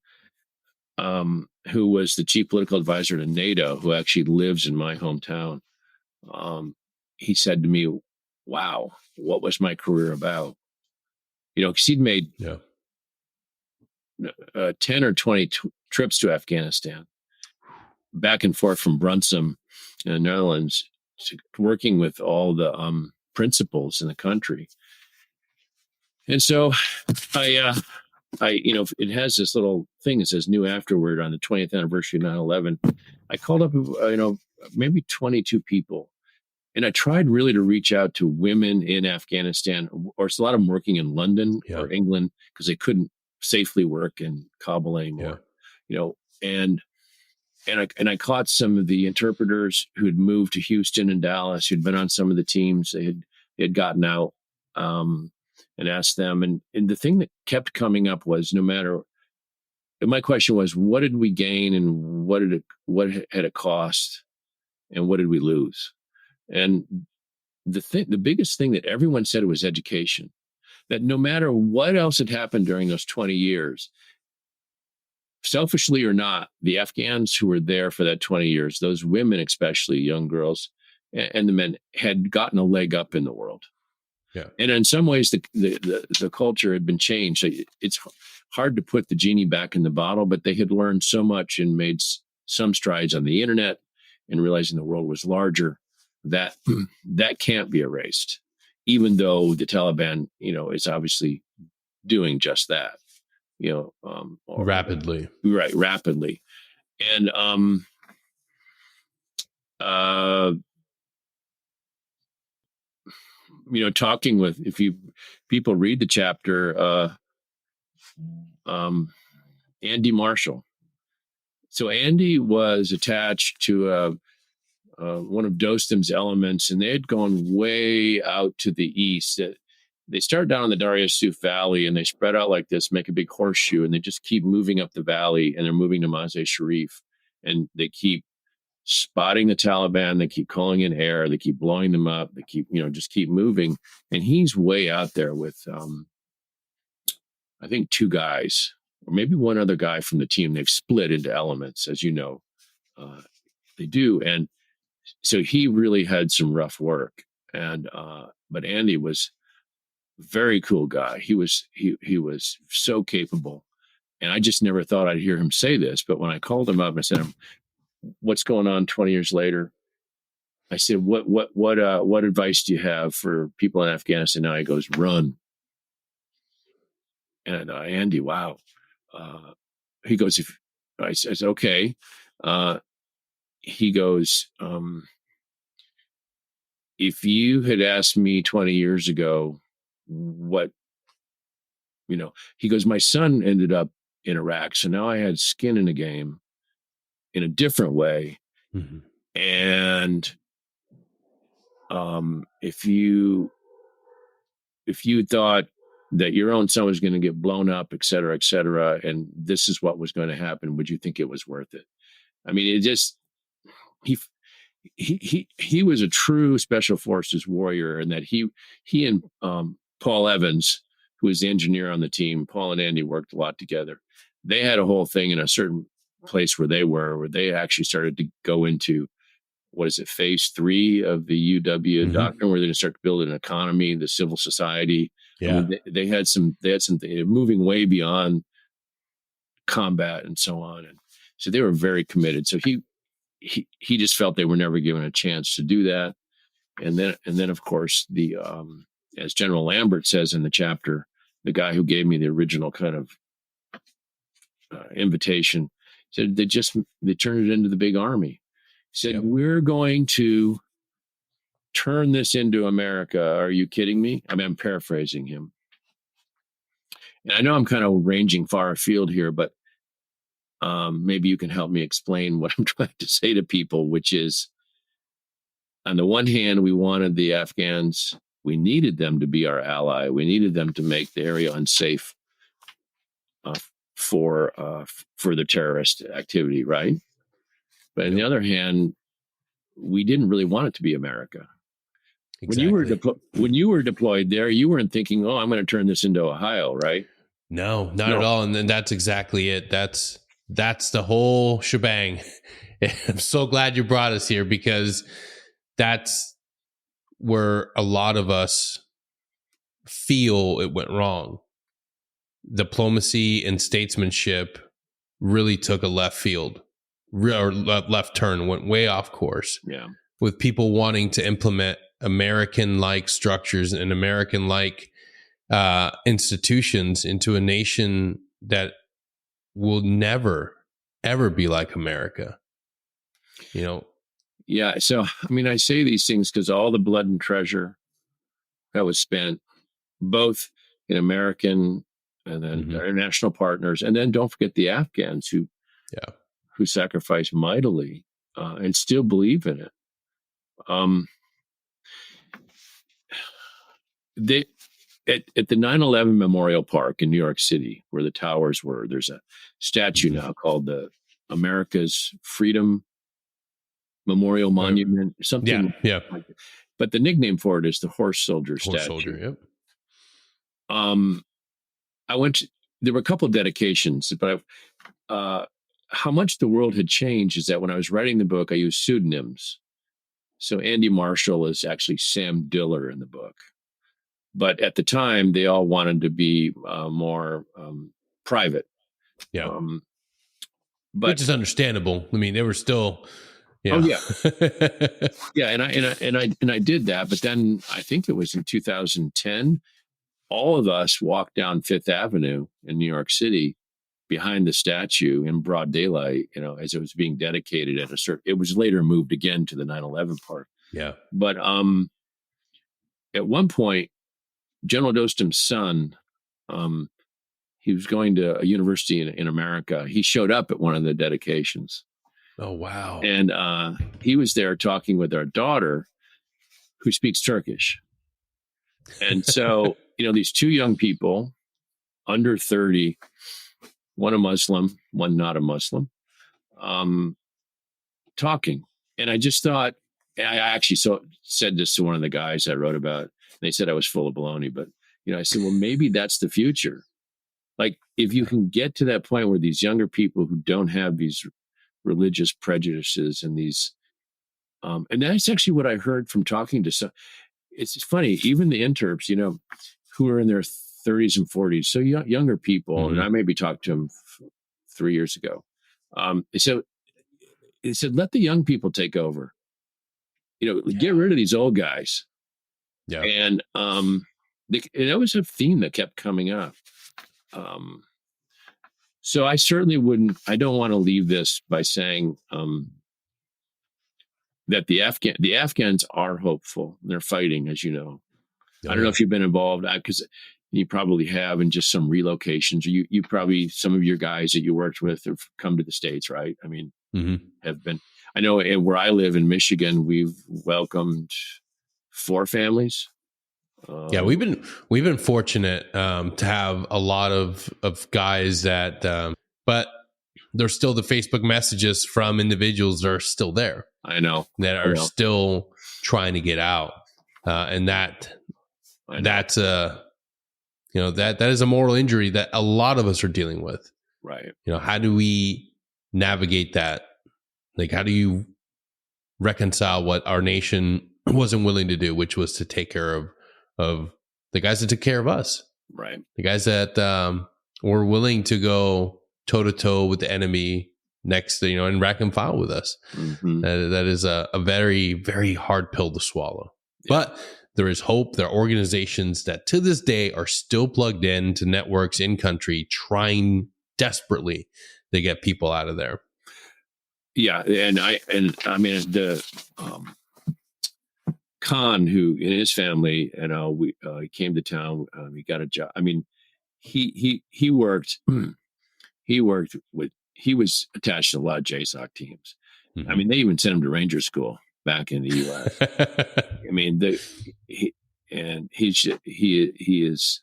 who was the chief political advisor to NATO, who actually lives in my hometown, he said to me, "Wow, what was my career about?" Because he'd made 10 or 20 trips to Afghanistan, back and forth from Brunson in the Netherlands, working with all the principals in the country. And so I, it has this little thing that says new afterward on the 20th anniversary of 9/11. I called up, maybe 22 people. And I tried really to reach out to women in Afghanistan, or it's a lot of them working in London or England because they couldn't safely work in Kabul anymore, and I caught some of the interpreters who had moved to Houston and Dallas, who'd been on some of the teams. They had gotten out, and asked them. And the thing that kept coming up was my question was, what did we gain and what had it cost and what did we lose? And the biggest thing that everyone said was education, that no matter what else had happened during those 20 years, selfishly or not, the Afghans who were there for that 20 years, those women, especially young girls and the men, had gotten a leg up in the world. Yeah. And in some ways, the culture had been changed. It's hard to put the genie back in the bottle, but they had learned so much and made some strides on the internet and realizing the world was larger. That can't be erased, even though the Taliban, is obviously doing just that, rapidly. Right, rapidly. And talking with, if people read the chapter, Andy Marshall. So Andy was attached to one of Dostum's elements, and they had gone way out to the east. They start down in the Darya Suf Valley, and they spread out like this, make a big horseshoe, and they just keep moving up the valley, and they're moving to Mazar-e-Sharif, and they keep spotting the Taliban. They keep calling in air. They keep blowing them up. They keep, just keep moving. And he's way out there with, I think, 2 guys, or maybe one other guy from the team. They've split into elements, as you know, they do. And so he really had some rough work, but Andy was a very cool guy. He was so capable, and I just never thought I'd hear him say this. But when I called him up, I said, "What's going on 20 years later?" I said, "What advice do you have for people in Afghanistan now?" He goes, "Run." And Andy, wow. He goes, I said, "Okay." He goes, if you had asked me 20 years ago, he goes, my son ended up in Iraq. So now I had skin in the game in a different way. Mm-hmm. And if you thought that your own son was going to get blown up, et cetera, and this is what was going to happen, would you think it was worth it? I mean, it just, he was a true special forces warrior, and that he and Paul Evans, who was the engineer on the team, Paul and Andy worked a lot together. They had a whole thing in a certain place where they actually started to go into, phase 3 of the UW doctrine, where they're going to start to build an economy, the civil society. Yeah. I mean, they had something moving way beyond combat and so on. And so they were very committed. So he just felt they were never given a chance to do that. And then of course, the as General Lambert says in the chapter, the guy who gave me the original kind of invitation, said they turned it into the big army. He said, we're going to turn this into America. Are you kidding me? I mean, I'm paraphrasing him. And I know I'm kind of ranging far afield here, but maybe you can help me explain what I'm trying to say to people, which is, on the one hand, we wanted the Afghans, we needed them to be our ally. We needed them to make the area unsafe for the terrorist activity, right? But on the other hand, we didn't really want it to be America. Exactly. When you were deployed there, you weren't thinking, "Oh, I'm going to turn this into Ohio," right? No, not at all. And then that's exactly it. That's the whole shebang. I'm so glad you brought us here, because that's where a lot of us feel it went wrong. Diplomacy and statesmanship really took a left field left turn, went way off course. Yeah. With people wanting to implement American-like structures and American-like institutions into a nation that will never, ever be like America. Yeah. So, I mean, I say these things because all the blood and treasure that was spent, both in American and then international partners, and then don't forget the Afghans who sacrificed mightily and still believe in it. They at the 9/11 Memorial Park in New York City, where the towers were, there's a statue now called the America's Freedom Memorial Monument, something. Yeah. Like that. But the nickname for it is the Horse Soldier statue. Yep. There were a couple of dedications, but how much the world had changed is that when I was writing the book, I used pseudonyms. So Andy Marshall is actually Sam Diller in the book. But at the time, they all wanted to be more private. Yeah. But which is understandable. I mean, they were still. Yeah. Oh yeah. Yeah, and I did that, but then I think it was in 2010, all of us walked down Fifth Avenue in New York City behind the statue in broad daylight, as it was being dedicated at it was later moved again to the 9/11 park. Yeah. But at one point, General Dostum's son, he was going to a university in America. He showed up at one of the dedications. Oh, wow. And he was there talking with our daughter who speaks Turkish. And so, these two young people under 30, one a Muslim, one not a Muslim, talking. And I just thought, I actually said this to one of the guys I wrote about. They said I was full of baloney, but, I said, well, maybe that's the future. Like, if you can get to that point where these younger people who don't have these religious prejudices and these, and that's actually what I heard from talking to some. It's funny, even the interps, who are in their 30s and 40s, so younger people, and I maybe talked to them 3 years ago. They said, let the young people take over. Get rid of these old guys. Yeah, and that was a theme that kept coming up. So I certainly I don't want to leave this by saying that the Afghans are hopeful. They're fighting, as you know. I don't know if you've been involved, because you probably have in just some relocations. You probably, some of your guys that you worked with have come to the States, right? I mean, have been. I know where I live in Michigan, we've welcomed 4 families. Yeah, we've been fortunate to have a lot of guys that, but there's still the Facebook messages from individuals that are still there. I know that are still trying to get out, and that's that is a moral injury that a lot of us are dealing with. Right. How do we navigate that? Like, how do you reconcile what our nation wasn't willing to do, which was to take care of the guys that took care of us, right? The guys that were willing to go toe to toe with the enemy next, and rack and file with us. That is a very, very hard pill to swallow. Yeah. But there is hope. There are organizations that to this day are still plugged into networks in country, trying desperately to get people out of there. Yeah, and I mean the Khan, who in his family, he came to town. He got a job. I mean, he worked. He was attached to a lot of JSOC teams. I mean, they even sent him to Ranger School back in the U.S. I mean, he is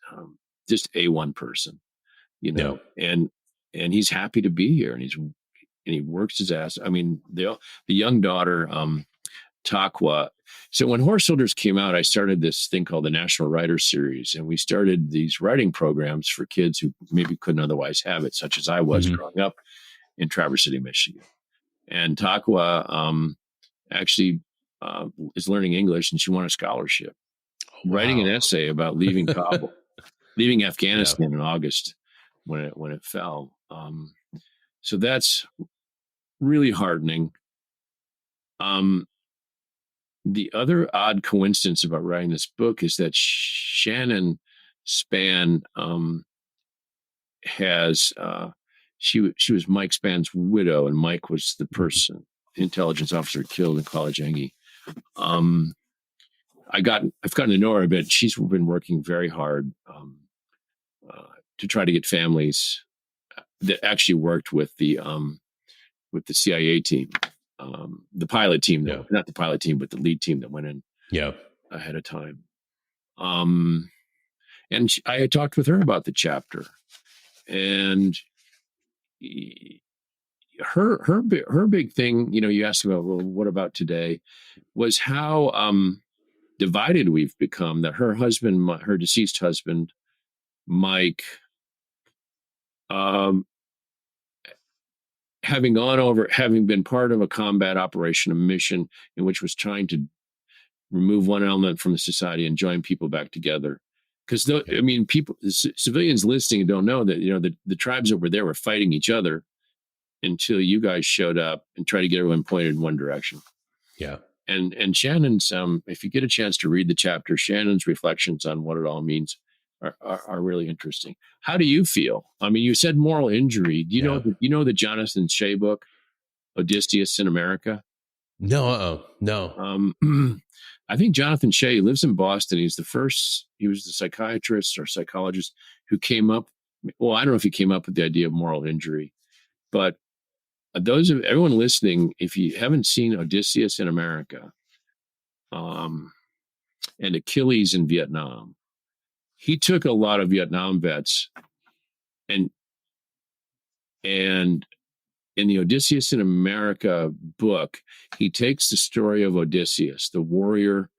just A1 person, and he's happy to be here, and he works his ass. I mean, the young daughter, Taqwa. So when Horse Soldiers came out, I started this thing called the National Writers Series, and we started these writing programs for kids who maybe couldn't otherwise have it, such as I was growing up in Traverse City, Michigan. And Taqwa actually is learning English, and she won a scholarship, writing an essay about leaving Kabul, leaving Afghanistan in August when it fell. So that's really heartening. The other odd coincidence about writing this book is that Shannon Spann has she was Mike Spann's widow, and Mike was the person, the intelligence officer killed in College Engie. I've gotten to know her a bit. She's been working very hard to try to get families that actually worked with the CIA team, the pilot team, not the pilot team, but the lead team that went in ahead of time. And I had talked with her about the chapter, and her big thing, you asked about, well, what about today, was how divided we've become. That her husband, her deceased husband, Mike, having been part of a combat operation, a mission in which was trying to remove one element from the society and join people back together. Because civilians listening don't know that the tribes that were there were fighting each other until you guys showed up and tried to get everyone pointed in one direction. Yeah. And Shannon's, if you get a chance to read the chapter, Shannon's reflections on what it all means are really interesting. How do you feel? I mean, you said moral injury. Do you know the Jonathan Shea book, Odysseus in America? No. I think Jonathan Shea lives in Boston. He was the psychiatrist or psychologist who came up. Well, I don't know if he came up with the idea of moral injury, but everyone listening, if you haven't seen Odysseus in America, and Achilles in Vietnam, he took a lot of Vietnam vets, and in the Odysseus in America book, he takes the story of Odysseus, the warrior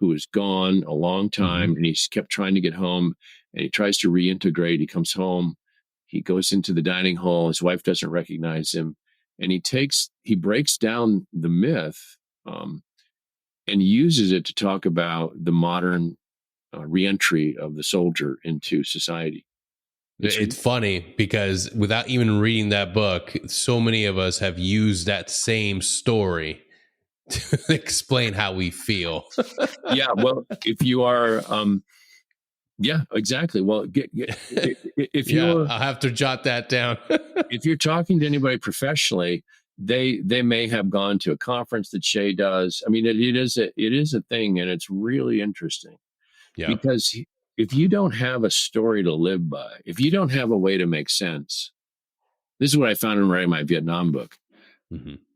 who was gone a long time, and he's kept trying to get home, and he tries to reintegrate. He comes home, he goes into the dining hall, his wife doesn't recognize him, and he breaks down the myth and uses it to talk about the modern reentry of the soldier into society. It's funny because without even reading that book, so many of us have used that same story to explain how we feel. Yeah, well, if you are, yeah, exactly. Well, if you're, I'll have to jot that down. If you're talking to anybody professionally, they may have gone to a conference that Shea does. I mean, it is a thing, and it's really interesting. Yeah. Because if you don't have a story to live by, if you don't have a way to make sense, this is what I found in writing my Vietnam book.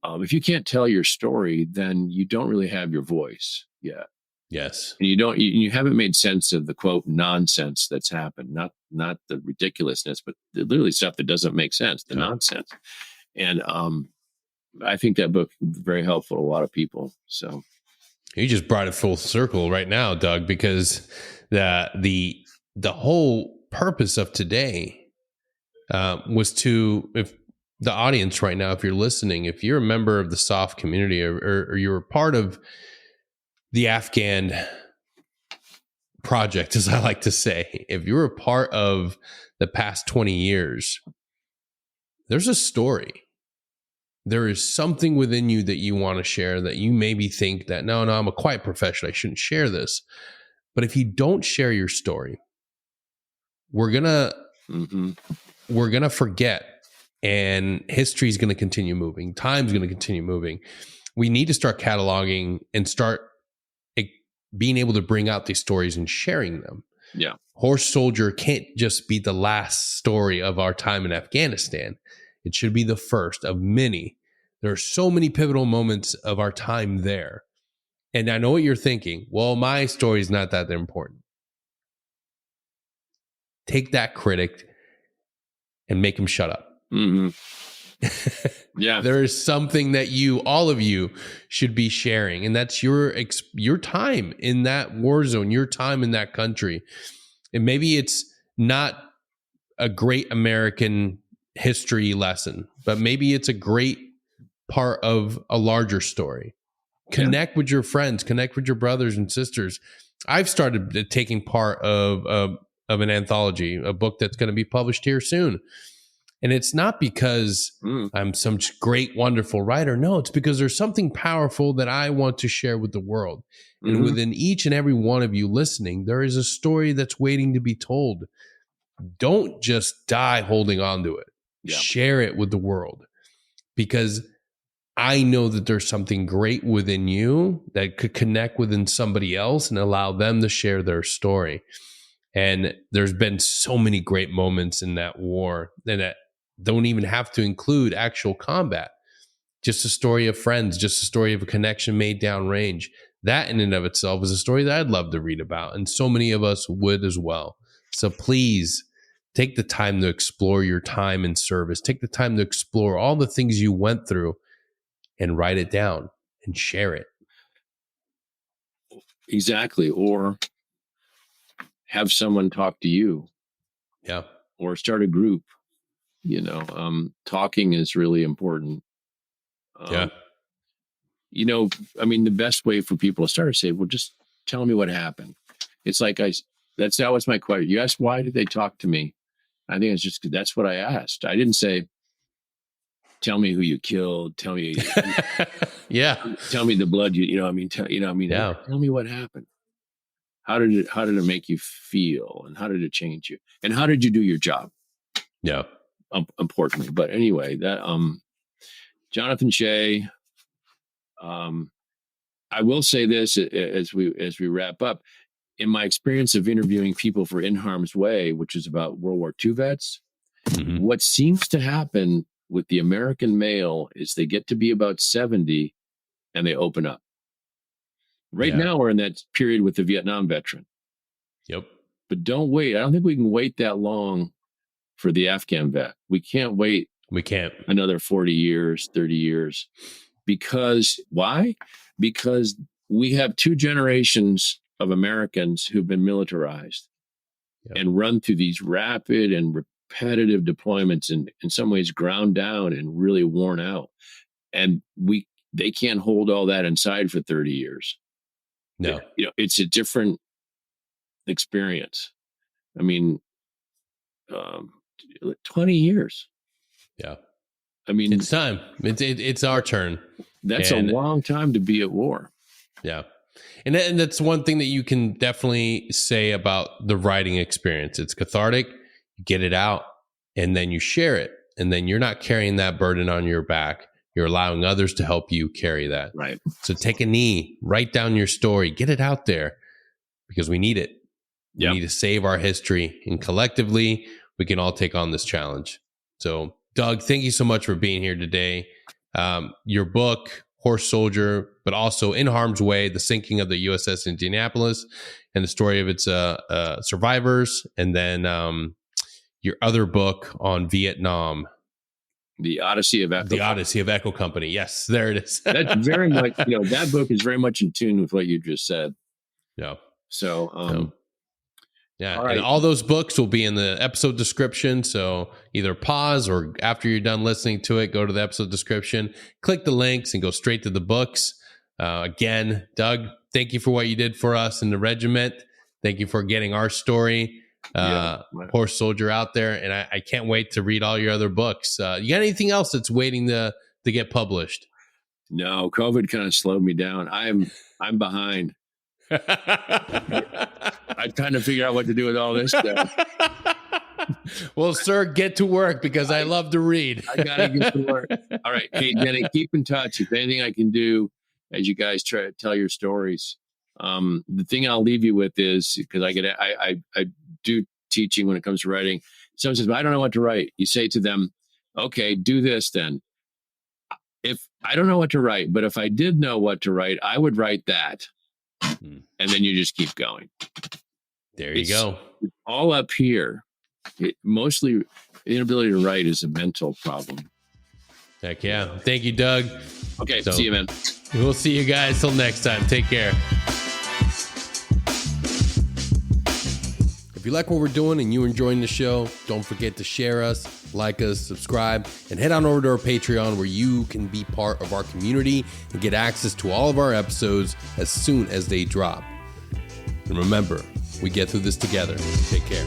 If you can't tell your story, then you don't really have your voice yet. Yes. And you haven't made sense of the quote nonsense that's happened, not the ridiculousness, but literally stuff that doesn't make sense, the nonsense. And I think that book is very helpful to a lot of people. So you just brought it full circle right now, Doug, because the whole purpose of today was to, if the audience right now, if you're listening, if you're a member of the SOF community or you're a part of the Afghan project, as I like to say, if you're a part of the past 20 years, there's a story. There is something within you that you want to share, that you maybe think that, no, I'm a quiet professional, I shouldn't share this. But if you don't share your story, we're gonna forget, and history is going to continue moving. Time's going to continue moving. We need to start cataloging and start being able to bring out these stories and sharing them. Yeah. Horse Soldier can't just be the last story of our time in Afghanistan. It should be the first of many. There are so many pivotal moments of our time there. And I know what you're thinking. Well, my story is not that important. Take that critic and make him shut up. Yeah. There is something that all of you should be sharing, and that's your time in that war zone, your time in that country. And maybe it's not a great American history lesson, but maybe it's a great part of a larger story. Connect with your friends, connect with your brothers and sisters. I've started taking part of an anthology, a book that's going to be published here soon. And it's not because I'm some great, wonderful writer. No, it's because there's something powerful that I want to share with the world. And within each and every one of you listening, there is a story that's waiting to be told. Don't just die holding on to it. Yeah. Share it with the world, because I know that there's something great within you that could connect within somebody else and allow them to share their story. And there's been so many great moments in that war that don't even have to include actual combat. Just a story of friends, just a story of a connection made downrange. That in and of itself is a story that I'd love to read about. And so many of us would as well. So please take the time to explore your time in service. Take the time to explore all the things you went through and write it down and share it. Exactly. Or have someone talk to you. Yeah. Or start a group. Talking is really important. Yeah. The best way for people to start is say, well, just tell me what happened. It's like that was my question. You asked, why did they talk to me? I think it's just, that's what I asked. I didn't say, tell me who you killed. Tell me, yeah. Tell me the blood. Tell me what happened. How did it make you feel? And how did it change you? And how did you do your job? Yeah. Importantly, but anyway, that Jonathan Shea. I will say this as we wrap up. In my experience of interviewing people for In Harm's Way, which is about World War II vets, what seems to happen with the American male is they get to be about 70 and they open up. Right now, we're in that period with the Vietnam veteran. Yep. But don't wait. I don't think we can wait that long for the Afghan vet. We can't wait. We can't. Another 40 years, 30 years. Because why? Because we have two generations of Americans who've been militarized and run through these rapid and repetitive deployments and in some ways ground down and really worn out. And they can't hold all that inside for 30 years. No. It's a different experience. I mean, 20 years. Yeah. I mean, it's time. It's our turn. That's a long time to be at war. Yeah. And that's one thing that you can definitely say about the writing experience. It's cathartic. You get it out and then you share it. And then you're not carrying that burden on your back. You're allowing others to help you carry that. Right. So take a knee, write down your story, get it out there because we need it. We need to save our history, and collectively we can all take on this challenge. So Doug, thank you so much for being here today. Your book, Horse Soldier, but also In Harm's Way, the sinking of the USS Indianapolis and the story of its survivors. And then your other book on Vietnam. The Odyssey of Echo. The Odyssey of Echo Company. Yes, there it is. That's very much, that book is very much in tune with what you just said. Yeah. So, yeah. All right. And all those books will be in the episode description. So either pause or after you're done listening to it, go to the episode description, click the links and go straight to the books. Again, Doug, thank you for what you did for us in the regiment. Thank you for getting our story, Horse Soldier, out there. And I can't wait to read all your other books. You got anything else that's waiting to get published? No, COVID kind of slowed me down. I'm behind. I kind of figure out what to do with all this stuff. Well, sir, get to work because I love to read. I gotta get to work. All right. Hey, Denny, keep in touch. If anything I can do as you guys try to tell your stories. The thing I'll leave you with is, because I do teaching when it comes to writing. Someone says, I don't know what to write. You say to them, okay, do this then. If I don't know what to write, but if I did know what to write, I would write that. And then you just keep going. There you go. It's all up here. Mostly the inability to write is a mental problem. Heck yeah. Thank you, Doug. Okay. See you, man. We'll see you guys till next time. Take care. If you like what we're doing and you're enjoying the show, don't forget to share us, like us, subscribe, and head on over to our Patreon where you can be part of our community and get access to all of our episodes as soon as they drop. And remember, we get through this together. Take care.